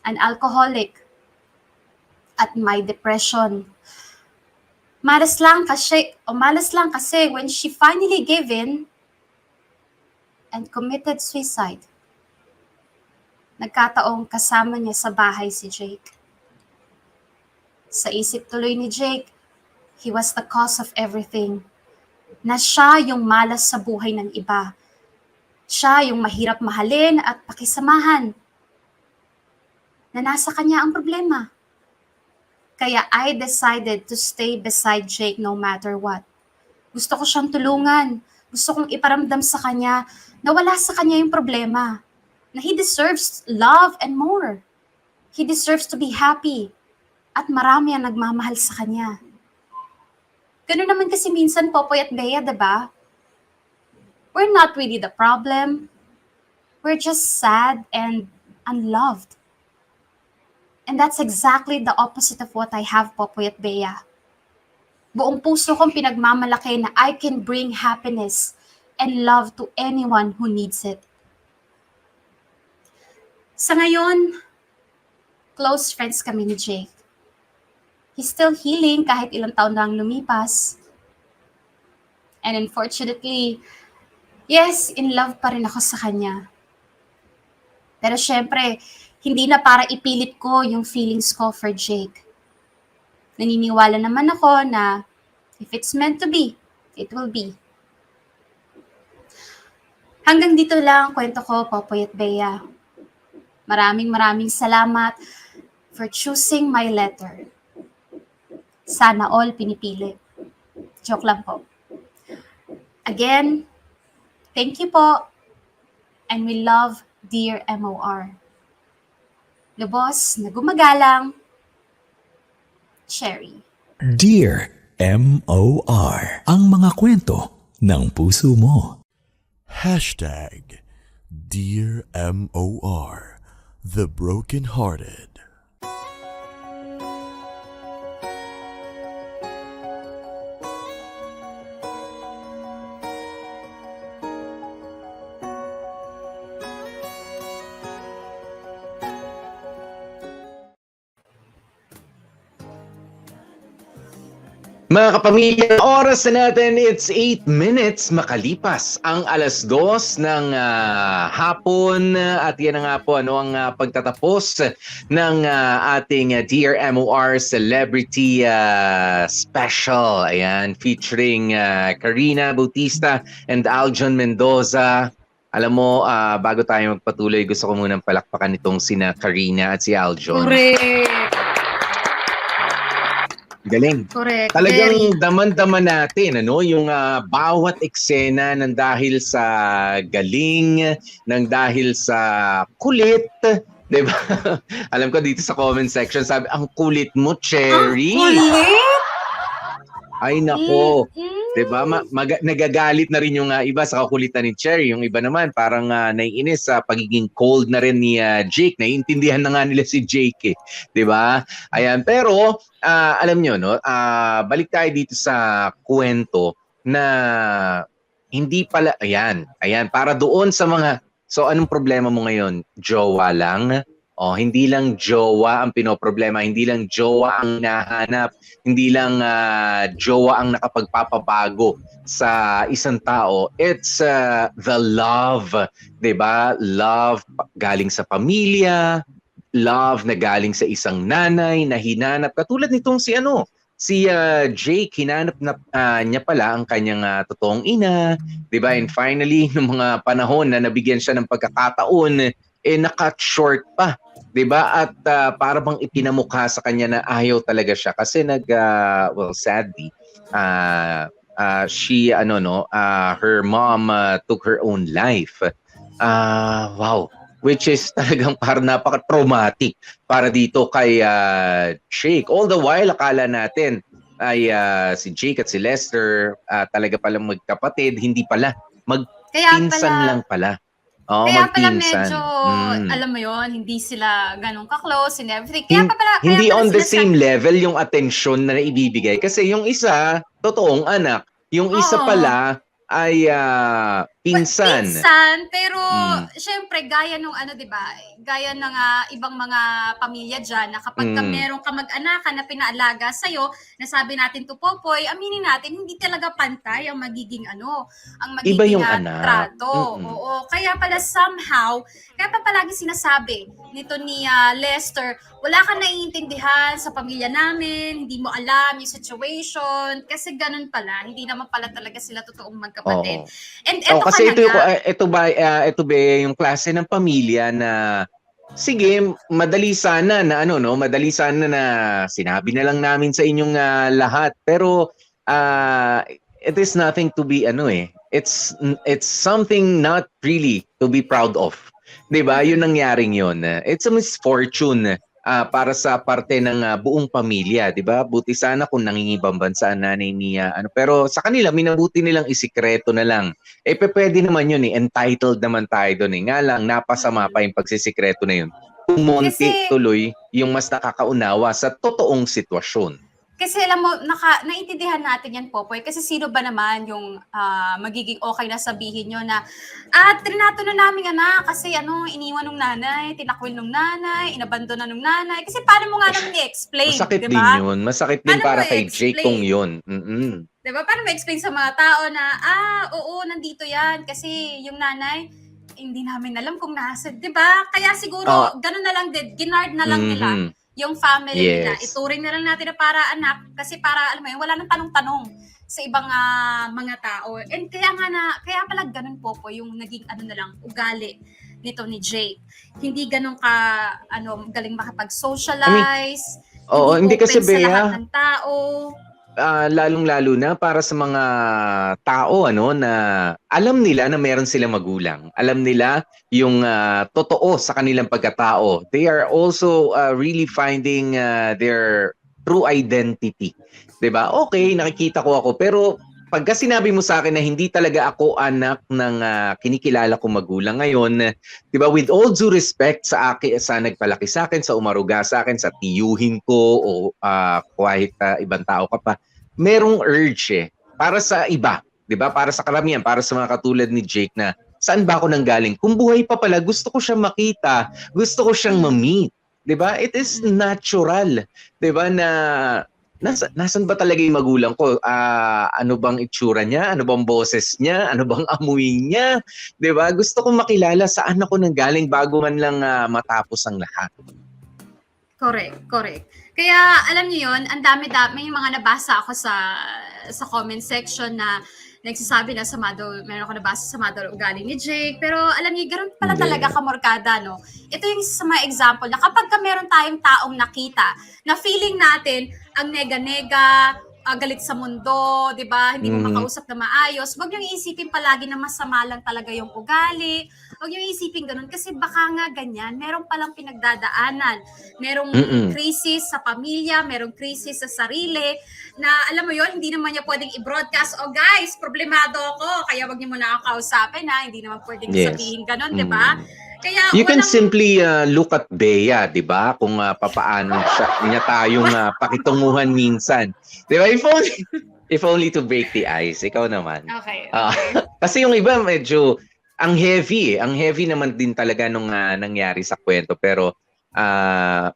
an alcoholic at may depression. Malas lang kasi when she finally gave in and committed suicide, nagkataong kasama niya sa bahay si Jake. Sa isip tuloy ni Jake, he was the cause of everything. Na siya yung malas sa buhay ng iba. Siya yung mahirap mahalin at pakisamahan. Na nasa kanya ang problema. Kaya I decided to stay beside Jake no matter what. Gusto ko siyang tulungan. Gusto kong iparamdam sa kanya na wala sa kanya yung problema. Na he deserves love and more. He deserves to be happy. At marami ang nagmamahal sa kanya. Ganun naman kasi minsan, Popoy at Bea, diba? We're not really the problem. We're just sad and unloved. And that's exactly the opposite of what I have, Popoy at Bea. Buong puso kong pinagmamalaki na I can bring happiness and love to anyone who needs it. Sa ngayon, close friends kami ni Jake. He's still healing kahit ilang taon na ang lumipas. And unfortunately, yes, in love pa rin ako sa kanya. Pero syempre, hindi na para ipilit ko yung feelings ko for Jake. Naniniwala naman ako na if it's meant to be, it will be. Hanggang dito lang ang kwento ko, Popoy at Bea. Maraming salamat for choosing my letter. Sana all pinipili. Joke lang po. Again, thank you po. And we love Dear MOR. Lubos na gumagalang, Cherry. Dear MOR. Ang mga kwento ng puso mo. Hashtag Dear MOR, the brokenhearted. Mga kapamilya, oras na natin, it's 8 minutes makalipas ang 2:00 ng hapon at yan na nga po ang pagtatapos ng ating Dear MOR Celebrity Special. Ayan, featuring Karina Bautista and Aljon Mendoza. Alam mo, bago tayo magpatuloy, gusto ko munang palakpakan itong sina Karina at si Aljon. Correct. Galing. Correct. Talagang daman-daman natin yung bawat eksena ng dahil sa galing, ng dahil sa kulit, 'di ba? Alam ko dito sa comment section sabi, ang kulit mo, Cherry. Kulit? Ay nako. 'Di ba? Nagagalit na rin yung iba sa kakulitan ni Cherry. Yung iba naman parang naiinis sa pagiging cold na rin ni Jake. Naiintindihan na nga nila si Jake, 'di ba? Ayan, pero alam nyo, no? Balik tayo dito sa kwento na hindi pala, ayan, para doon sa mga, so anong problema mo ngayon? Jowa lang Oh, hindi lang jowa ang pinoproblema, hindi lang jowa ang hinahanap, hindi lang jowa ang nakapagpapabago sa isang tao. It's the love, 'di ba? Love galing sa pamilya, love na galing sa isang nanay na hinanap. Katulad nitong si Jake, hinanap na niya pala ang kanyang totoong ina, 'di ba? And finally, nung mga panahon na nabigyan siya ng pagkakataon, na-cut short pa, 'di ba? At para bang ipinamukha sa kanya na ayaw talaga siya kasi sadly, her mom took her own life. Wow. Which is talagang parang napaka-traumatic para dito kay Jake. All the while, akala natin ay si Jake at si Lester talaga palang magkapatid. Hindi pala. Magpinsan lang pala. Oh, Kaya pala magpinsan. medyo, alam mo yon, hindi sila ganun ka-close and everything. Kaya Hindi pala on the sila same level yung atensyon na naibibigay. Kasi yung isa, totoong anak. Yung isa pala ay pinsan. Pinsan, pero syempre gaya nung di ba? Gaya ng ibang mga pamilya diyan na kapag ka meron ka mag-anakan na pinaalaga sa nasabi natin to Popoy, aminin natin hindi talaga pantay ang magiging ang magiging Iba yung anak. trato. Oo, kaya pala somehow, kaya pa palagi sinasabi nito ni Lester, wala kang naiintindihan sa pamilya namin, hindi mo alam yung situation, kasi ganun pala, hindi naman pala talaga sila totoong magkapatid. And eto Kasi ka na nga. ito ba yung klase ng pamilya na sige, madali sana na sinabi na lang namin sa inyong lahat, pero it is nothing to be it's something not really to be proud of. 'Di ba? Yun nangyaring yun. It's a misfortune para sa parte ng buong pamilya, 'di ba? Buti sana kung nangingibang bansa ang nanay niya pero sa kanila minabuti nilang isikreto na lang. Pwede naman yun entitled naman tayo doon Nga lang napasama pa yung pagsisikreto na yun. Kumonti tuloy yung mas nakakaunawa sa totoong sitwasyon. Kasi alam mo, naintindihan natin yan, Popoy, kasi sino ba naman yung magiging okay na sabihin nyo na trinato na namin kasi iniwan ng nanay, tinakwil ng nanay, inabandona ng nanay. Kasi paano mo nga naman i-explain, Masakit diba? din yun. Masakit din Paano para mo kay Jake kung yun. Diba? Paano mo explain sa mga tao na, oo, nandito yan, kasi yung nanay, hindi namin alam kung nasa, diba? Kaya siguro, ganun na lang din, ginard na lang nila yung family nila. Ituring na lang natin na para anak kasi para alam mo yun, wala nang tanong-tanong sa ibang mga tao. And kaya pala ganun po yung naging na lang ugali nito ni Jake. Hindi ganun galing makapag-socialize. Hindi kasi sa Bea, lahat ng tao. lalong-lalo na para sa mga tao na alam nila na meron silang magulang. Alam nila yung totoo sa kanilang pagkatao. They are also really finding their true identity. 'Di ba? Okay, nakikita ko ako pero pagka sinabi mo sa akin na hindi talaga ako anak ng kinikilala kong magulang ngayon, 'di ba? With all due respect sa akin, sa nagpalaki sa akin, sa umaruga sa akin, sa tiyuhin ko o kahit ibang tao ka pa, merong urge para sa iba, 'di ba? Para sa karamihan, para sa mga katulad ni Jake na saan ba ako nanggaling? Kung buhay pa pala, gusto ko siyang makita, gusto ko siyang ma-meet, 'di ba? It is natural, 'di ba, na nasan ba talaga yung magulang ko? Ano bang itsura niya? Ano bang boses niya? Ano bang amoy niya? 'Di ba? Gusto kong makilala saan ako nanggaling bago man lang matapos ang lahat. Correct. Kaya alam niyo yun, ang dami-dami yung mga nabasa ako sa comment section na nagsasabi na meron ako nabasa sa ugali ni Jake, pero alam niyo, ganoon pala talaga kamorkada, no? Ito yung isa sa mga example na kapag meron tayong taong nakita na feeling natin ang nega-nega, galit sa mundo, 'di ba? Hindi mo makausap na maayos. Huwag niyo iisipin palagi na masama lang talaga yung ugali. Huwag niyo iisipin ganun kasi baka nga ganyan, meron palang pinagdadaanan. Merong crisis sa pamilya, merong crisis sa sarili na alam mo 'yon, hindi naman niya pwedeng i-broadcast. Oh guys, problemado ako, kaya wag niyo muna ako kausapin hindi naman pwedeng sabihin ganun, 'di ba? Kaya you can simply look at Bea, 'di ba? Kung papaano niya tayong pakitunguhan minsan. 'Di ba? If only to break the ice. Ikaw naman. Okay. Kasi yung iba medyo ang heavy naman din talaga nung nangyari sa kwento, pero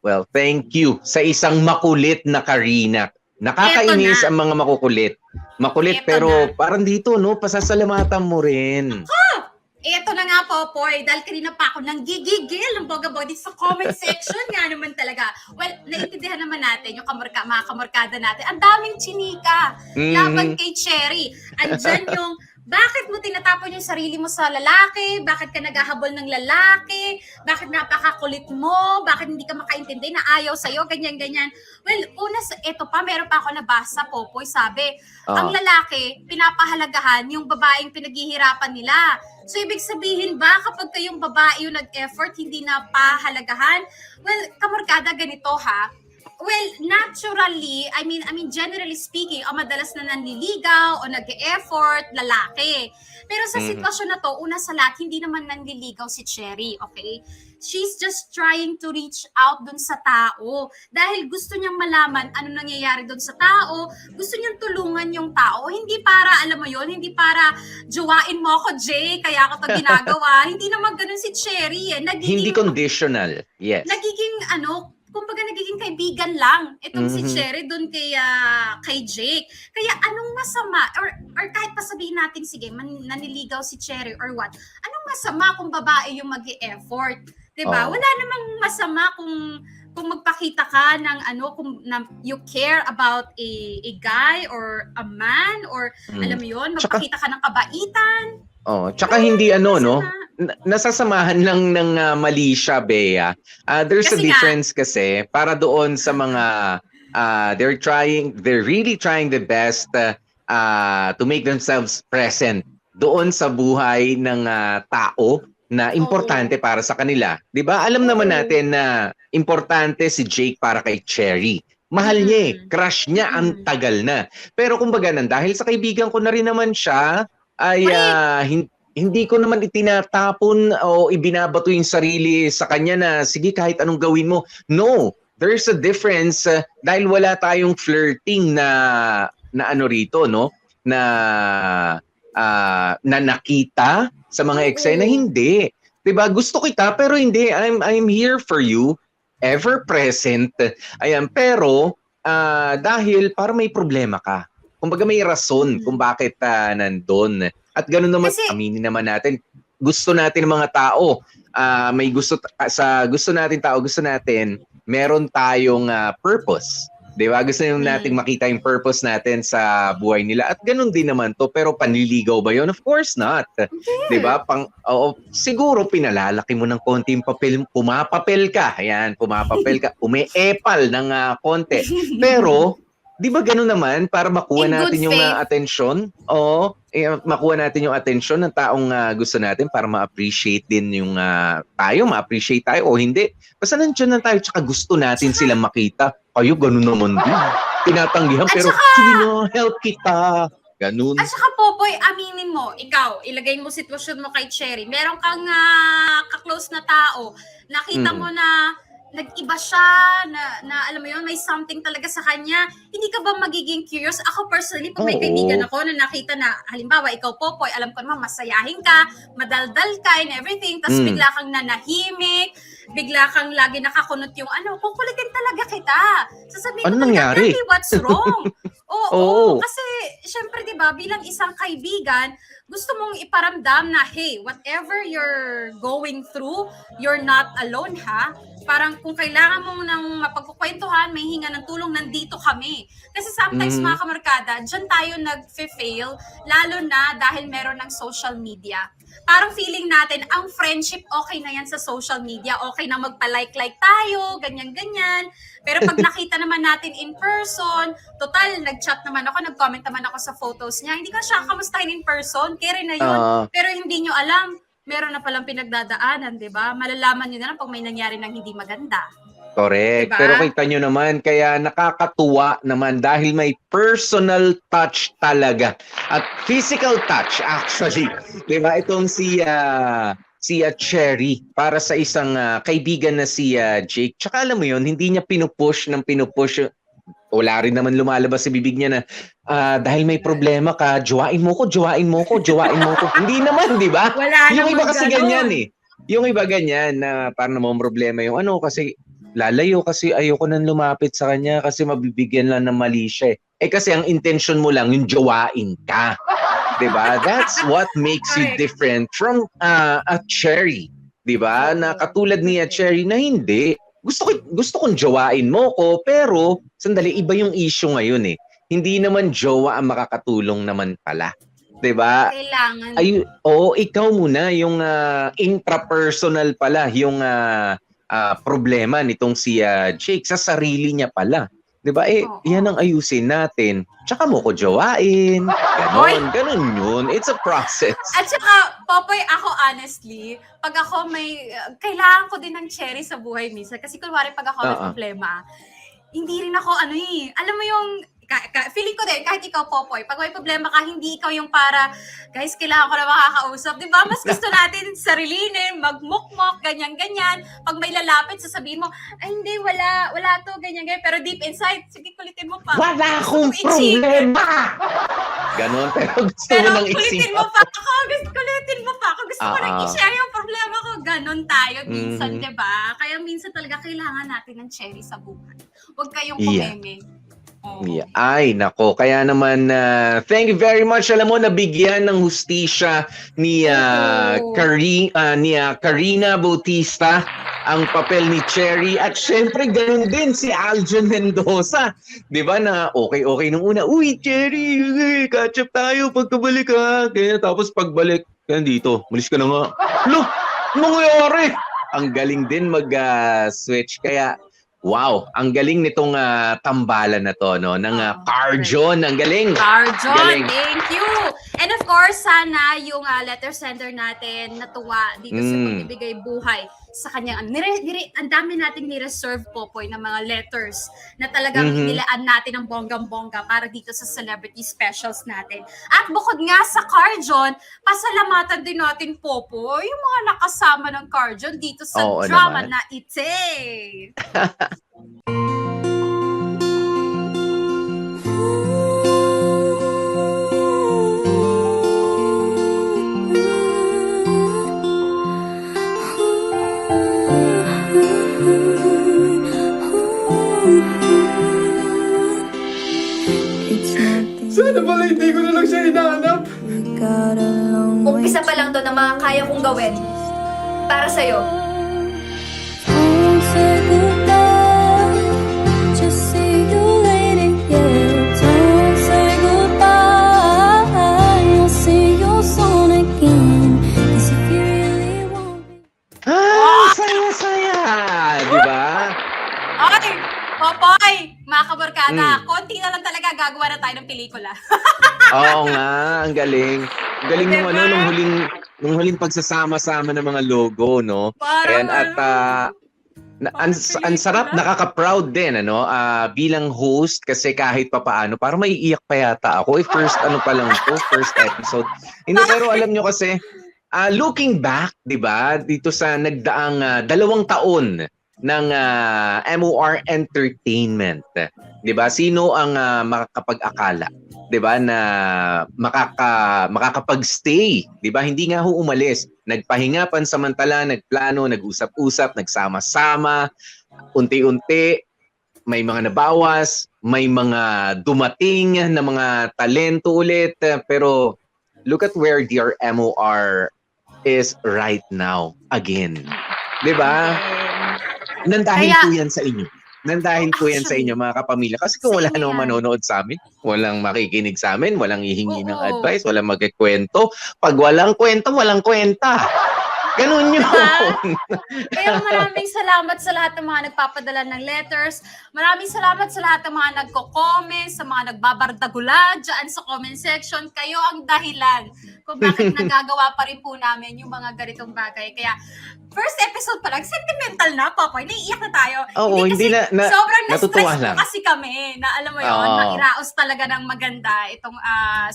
Well, thank you sa isang makulit na Karina. Nakakainis Eto na. ang mga makukulit. Makulit Eto pero na. parang dito, no? Pasasalamatan mo rin. Eto na nga, Popoy, dahil kanina pa ako nang gigigil ng boga-boga sa comment section nga naman talaga. Well, naiintindihan naman natin yung mga kamorkada natin. Ang daming chinika laban kay Cherry. Andyan yung, bakit mo tinatapon yung sarili mo sa lalaki? Bakit ka naghahabol ng lalaki? Bakit napakakulit mo? Bakit hindi ka makaintindi na ayaw sa'yo? Ganyan-ganyan. Well, eto pa, meron pa ako nabasa, Popoy, sabi, ang lalaki, pinapahalagahan yung babaeng pinaghihirapan nila. So, ibig sabihin ba, kapag kayong babae yung nag-effort, hindi na pahalagahan? Well, kamorkada, ganito ha. Well, naturally, I mean generally speaking, ang madalas na nanliligaw o nag-e-effort, lalaki. Pero sa sitwasyon na to, una sa lahat, hindi naman nanliligaw si Cherry, okay? She's just trying to reach out dun sa tao. Dahil gusto niyang malaman ano nangyayari dun sa tao, gusto niyang tulungan yung tao. Hindi para, alam mo yon, hindi para jowain mo ako, Jay, kaya ako to ginagawa. Hindi naman ganun si Cherry eh. Hindi conditional. Yes. Nagiging kumbaga nagiging kaibigan lang itong si Cherry doon kay Jake. Kaya anong masama or kahit pa sabihin natin sige naniligaw si Cherry or what. Anong masama kung babae yung magi-effort? 'Di ba? Wala namang masama kung magpakita ka ng you care about a guy or a man or alam mo 'yon, magpakita ka ng kabaitan. Tsaka hindi no? Nasasamahan lang ng mali siya, Bea. There's a difference kasi para doon sa mga they're really trying the best to make themselves present doon sa buhay ng tao na importante para sa kanila. 'Di ba? Alam naman natin na importante si Jake para kay Cherry. Mahal niya crush niya ang tagal na. Pero kumbaga dahil sa kaibigan ko na rin naman siya, ay hindi ko naman itinatapon o ibinabato yung sarili sa kanya na sige kahit anong gawin mo. No, there's a difference dahil wala tayong flirting na rito, no? Na nakita sa mga eksena, hindi. 'Di ba? Gusto kita pero hindi. I'm here for you, ever present. Ayan, pero dahil para may problema ka. Kumbaga may rason kung bakit nandun. At ganoon naman, aminin naman natin, gusto natin ng mga tao, may gusto natin, meron tayong purpose. 'Di ba? Gusto natin makita yung purpose natin sa buhay nila. At ganoon din naman to, pero panliligaw ba 'yon? Of course not. 'Di ba? Siguro pinalalaki mo ng konti yung papel, pumapapel ka. Ayan, umeepal ng konti. Pero 'di ba gano'n naman para makuha natin yung atensyon? Makuha natin yung atensyon ng taong gusto natin para ma-appreciate din yung ma-appreciate tayo o hindi. Basta nandiyan na tayo tsaka gusto natin silang makita. Kayo gano'n naman din. Tinatanggihan pero help kita. Ganun. At saka Popoy, aminin mo, ikaw, ilagay mo sitwasyon mo kay Cherry. Meron kang ka-close na tao. Nakita mo na nag-iba siya, na alam mo yun, may something talaga sa kanya. Hindi ka ba magiging curious? Ako personally, pag may kaibigan ako na nakita na, halimbawa, ikaw Popoy, alam ko naman, masayahin ka, madaldal ka and everything, tapos bigla kang nanahimik, bigla kang lagi nakakunot yung kukulitin talaga kita. Sasabihin ano ko nangyari? What's wrong? Oo, kasi syempre 'di ba, bilang isang kaibigan, gusto mong iparamdam na hey, whatever you're going through, you're not alone ha. Parang kung kailangan mong ng mapagkukwentuhan, may hinga ng tulong, nandito kami. Kasi sometimes mga kamarkada, dyan tayo nag-fail, lalo na dahil meron ng social media. Parang feeling natin, ang friendship okay na yan sa social media, okay na magpa-like-like tayo, ganyan-ganyan. Pero pag nakita naman natin in person, total, nag-chat naman ako, nag-comment naman ako sa photos niya, hindi ko siya kamustahin in person, kere na yun. Pero hindi nyo alam, meron na palang pinagdadaanan, di ba? Malalaman nyo na lang pag may nangyari ng hindi maganda. Correct. Diba? Pero kita nyo naman, kaya nakakatuwa naman dahil may personal touch talaga. At physical touch, actually. Diba? Itong si Cherry para sa isang kaibigan na si Jake. Tsaka alam mo yun, hindi niya pinupush. Wala rin naman lumalabas sa bibig niya na dahil may problema ka, jowain mo ko. Hindi naman, di ba? Wala yung iba naman kasi ganun. ganyan eh. Yung iba ganyan na parang namang problema yung ano kasi lalayo kasi ayoko nang lumapit sa kanya kasi mabibigyan lang ng mali siya eh. Eh kasi ang intention mo lang yung jowain ka. 'Di ba? That's what makes you different from a Cherry. 'Di ba? Na katulad ni Cherry na hindi. Gusto kong jowain mo ko pero sandali iba yung issue ngayon eh. Hindi naman jowa ang makakatulong naman pala. 'Di ba? Kailangan. Ikaw muna yung intrapersonal pala yung problema nitong si Jake sa sarili niya pala. 'Di ba? Yan ang ayusin natin. Tsaka mo ko jowain. Ganon yun. It's a process. At saka, Popoy, ako honestly, pag ako kailangan ko din ng Cherry sa buhay minsan. Kasi kunwari pag ako may problema, hindi rin ako alam mo yung, feeling ko din, kahit ikaw, Popoy, pag may problema ka, hindi ikaw yung para, guys, kailangan ko na makakausap. Di ba? Mas gusto natin sarilinin, magmukmok, ganyan-ganyan. Pag may lalapit, sasabihin mo, ay hindi, wala to, ganyan-ganyan. Pero deep inside, sige, kulitin mo pa. Wala akong problema! Ganon, pero gusto mo nang kulitin isip. mo pa ako, kulitin mo pa ako. Gusto ko nang i-share yung problema ko. Ganon tayo minsan, di ba? Kaya minsan talaga kailangan natin ng Cherry sa buhay. Huwag kayong kumeme. Yeah. Ay, nako. Kaya naman, thank you very much. Alam mo, nabigyan ng hustisya ni Karina Bautista ang papel ni Cherry. At syempre, ganun din si Aljon Mendoza. Di ba na okay nung una. Uy, Cherry, catch up tayo pagkabalik ha. Kaya tapos pagbalik, dito, malis ka na nga. Look, nangyari? Ang galing din mag-switch. Kaya, wow, ang galing nitong tambalan na to, no? Ng Carjon, ang galing. Carjon, thank you! And of course, sana yung letter sender natin natuwa dito sa pagbibigay buhay sa kanyang, ang dami nating ni-reserve, Popoy, ng mga letters na talagang nilaan natin ng bonggang-bongga para dito sa celebrity specials natin. At bukod nga sa Carjon, pasalamatan din natin, Popoy, yung mga nakasama ng Carjon dito sa drama naman. na Ite. Sana pala hindi ko na lang siya hinahanap. Umpisa pa lang to ng mga kaya kong gawin. Para sa'yo. Don't say goodbye, just say you later, yeah. Don't say goodbye, I'll see you soon again. 'Cause if you really want me. Saya-saya! Di ba? Okay, Popoy, mga kabarkada, konti na lang talaga gagawa na tayo ng pelikula. Oo nga, ang galing. Ang galing nung nung huling pagsasama-sama ng mga logo, no? Ayan, at ang sarap, nakaka-proud din, ano? Bilang host, kasi kahit papaano, parang maiiyak pa yata ako. First first episode. Hindi, pero alam nyo kasi, looking back, di ba, dito sa nagdaang 2 taon ng MOR Entertainment, di ba? Sino ang makakapag-akala, di ba, na makakapag-stay, di ba? Hindi nga ho umalis. Nagpahinga pansamantala, nagplano, nag-usap-usap, nagsama-sama, unti-unti, may mga nabawas, may mga dumating na mga talento ulit, pero look at where dear MOR is right now again. Di ba? Nandahil po yan sa inyo. Nandahil po yan sa inyo, mga kapamilya. Kasi kung wala namang manonood sa amin, walang makikinig sa amin, walang hihingi ng advice, walang magkikwento. Pag walang kwento, walang kwenta. Ganun yun. Kaya maraming salamat sa lahat ng mga nagpapadala ng letters. Maraming salamat sa lahat ng mga nagko-comment, sa mga nagbabardagula dyan sa comment section. Kayo ang dahilan kung bakit nagagawa pa rin po namin yung mga ganitong bagay. Kaya first episode pa lang, sentimental na, Popoy. Naiiyak na tayo. Oo, hindi na sobrang natutuwa na-stress lang. po kasi kami na alam mo yun, mairaos talaga ng maganda itong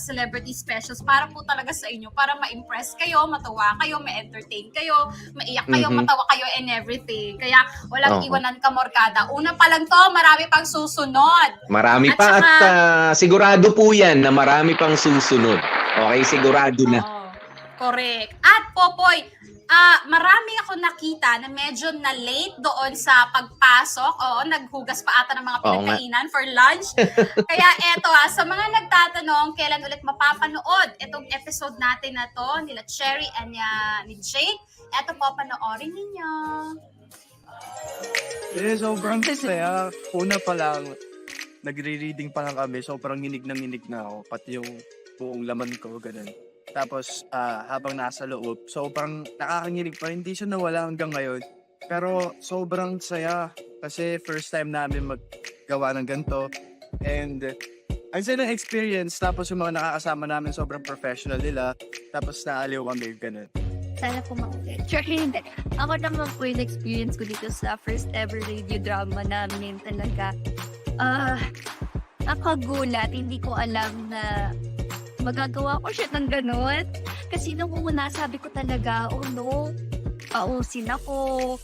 celebrity specials para po talaga sa inyo, para ma-impress kayo, matawa kayo, ma-entertain kayo, maiyak kayo, matawa kayo and everything. Kaya walang iwanan ka, Morkada. Una pa lang to, marami pang susunod. Marami pa at sigurado po yan na marami pang susunod. Okay, sigurado na. Correct. At Popoy, Marami ako nakita na medyo na late doon sa pagpasok. Oo, naghugas pa ata ng mga Oo nga. pinagkainan for lunch. Kaya eto sa mga nagtatanong kailan ulit mapapanood itong episode natin na to, nila Cherry and ni Jake, eto po, panoorin ninyo. Sobrang saya. Una pa lang, nagre-reading pa lang kami, sobrang nginig na ako, pati yung buong laman ko, ganun. Tapos, habang nasa loob, sobrang nakakakinig pa. Hindi siya nawala hanggang ngayon. Pero sobrang saya kasi first time namin maggawa ng ganito. And ang saya ng experience. Tapos yung mga nakakasama namin sobrang professional nila. Tapos naaliw kami, ganun. Sana po makulit. Sure, hindi. Ako naman po yung experience ko dito sa first ever radio drama namin talaga. Nakagulat. Hindi ko alam na magagawa ko siya ng ganun. Kasi nung una, sabi ko talaga, oh no, pausin ako,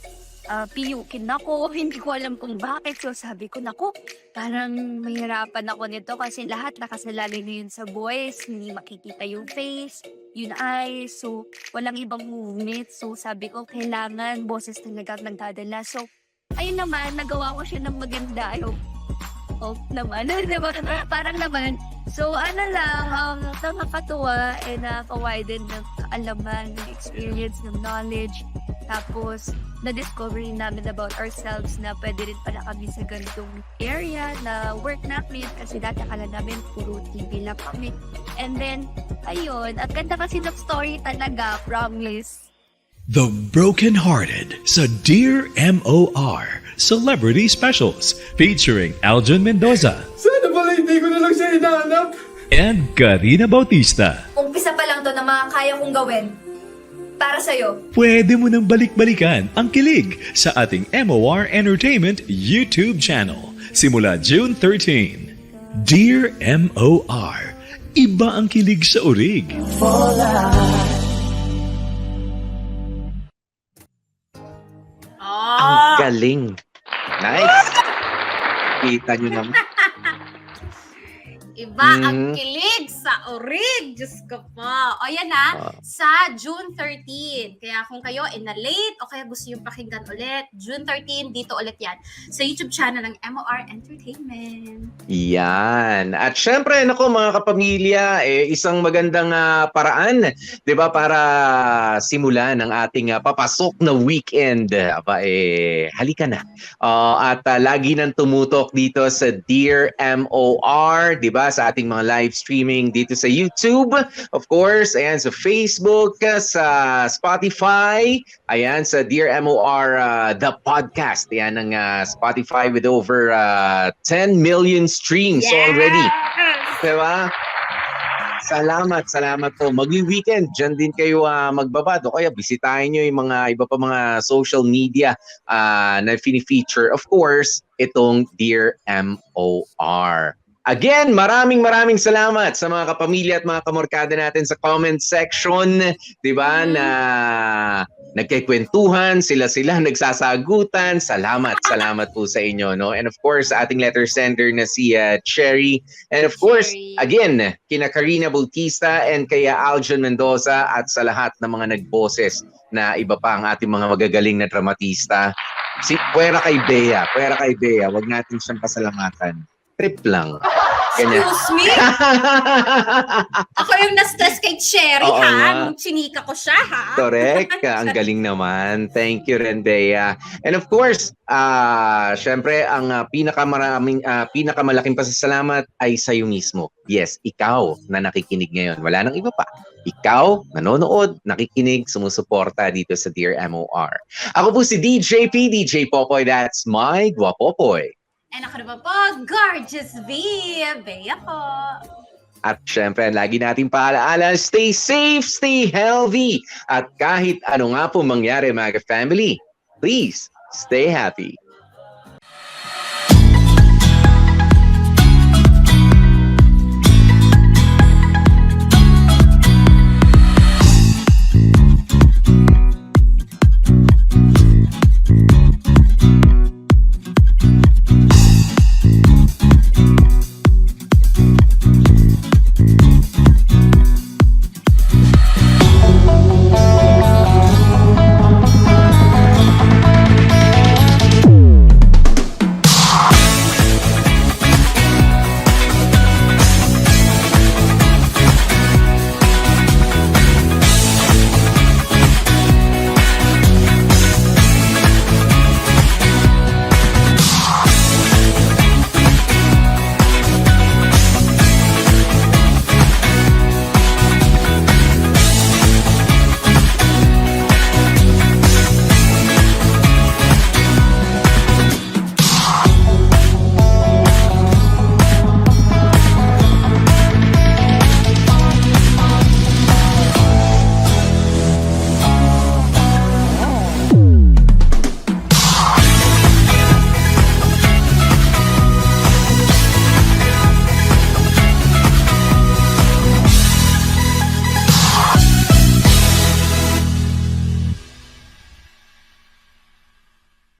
piyukin ako, hindi ko alam kung bakit. So sabi ko, naku, parang mahirapan ako nito kasi lahat nakasalalay na yun sa voice, hindi makikita yung face, yung eyes, so walang ibang movement. So sabi ko, kailangan boses talaga ang nagdadala. So, ayun naman, nagawa ko siya ng maganda. Naman, diba? Parang naman. So, nakakatuwa and nakaka-widen ng kaalaman, ng experience, ng knowledge. Tapos, na-discover namin about ourselves na pwede rin pala kami sa ganitong area na work namin kasi dati akala namin puro TV lang kami. And then, ayun, at ganda kasi ng story talaga, promise. The Broken-Hearted sa Dear M.O.R. Celebrity Specials featuring Aljon Mendoza Sana pala hindi ko na lang siya hinahanap. and Karina Bautista. Umpisa pa lang to na mga kaya kong gawin para sa'yo. Pwede mo nang balik-balikan ang kilig sa ating MOR Entertainment YouTube channel simula June 13. Dear M.O.R. Iba ang kilig sa urig. Ang galing. Nice. Kita nyo naman. Iba ang kilig sa orig. Diyos ko po. O yan sa June 13. Kaya kung kayo na-late o kaya gusto yung pakinggan ulit, June 13, dito ulit yan. Sa YouTube channel ng MOR Entertainment. Yan. At syempre, nako mga kapamilya, isang magandang paraan, 'di ba, para simulan ang ating papasok na weekend. Halika na. At lagi nang tumutok dito sa Dear MOR, 'di ba, sa ating mga live streaming dito sa YouTube, of course, ayan, sa Facebook, sa Spotify, ayan, sa Dear MOR the podcast, ayan, ng Spotify with over 10 million streams already. Diba? Salamat po. Mag-weekend, dyan din kayo magbabad o kaya bisitahin nyo yung mga iba pa mga social media na fini-feature, of course, itong Dear MOR. Again, maraming salamat sa mga kapamilya at mga kamorkada natin sa comment section, 'di ba? Na nagkikwentuhan, sila nagsasagutan. Salamat po sa inyo, no? And of course, ating letter sender na si Cherry. And of course, again, kina Karina Bautista and kaya Aljon Mendoza at sa lahat ng mga nagboses na iba pa ang ating mga magagaling na dramatista. Pwera kay Bea, wag natin siyang pasalamatan. Trip lang. Ganyan. Excuse me? Ako yung na-stress kay Cherry, nung chinika ko siya, Correct. Ang galing naman. Thank you rin, Bea. And of course, syempre, ang pinakamalaking pasasalamat ay sa'yo mismo. Yes, ikaw na nakikinig ngayon. Wala nang iba pa. Ikaw, nanonood, nakikinig, sumusuporta dito sa Dear MOR. Ako po si DJ Popoy. That's my Guapopoy. And ako naman po, Gorgeous V. Bea po. At syempre, lagi nating paalaala, stay safe, stay healthy. At kahit ano nga po mangyari mga family, please stay happy.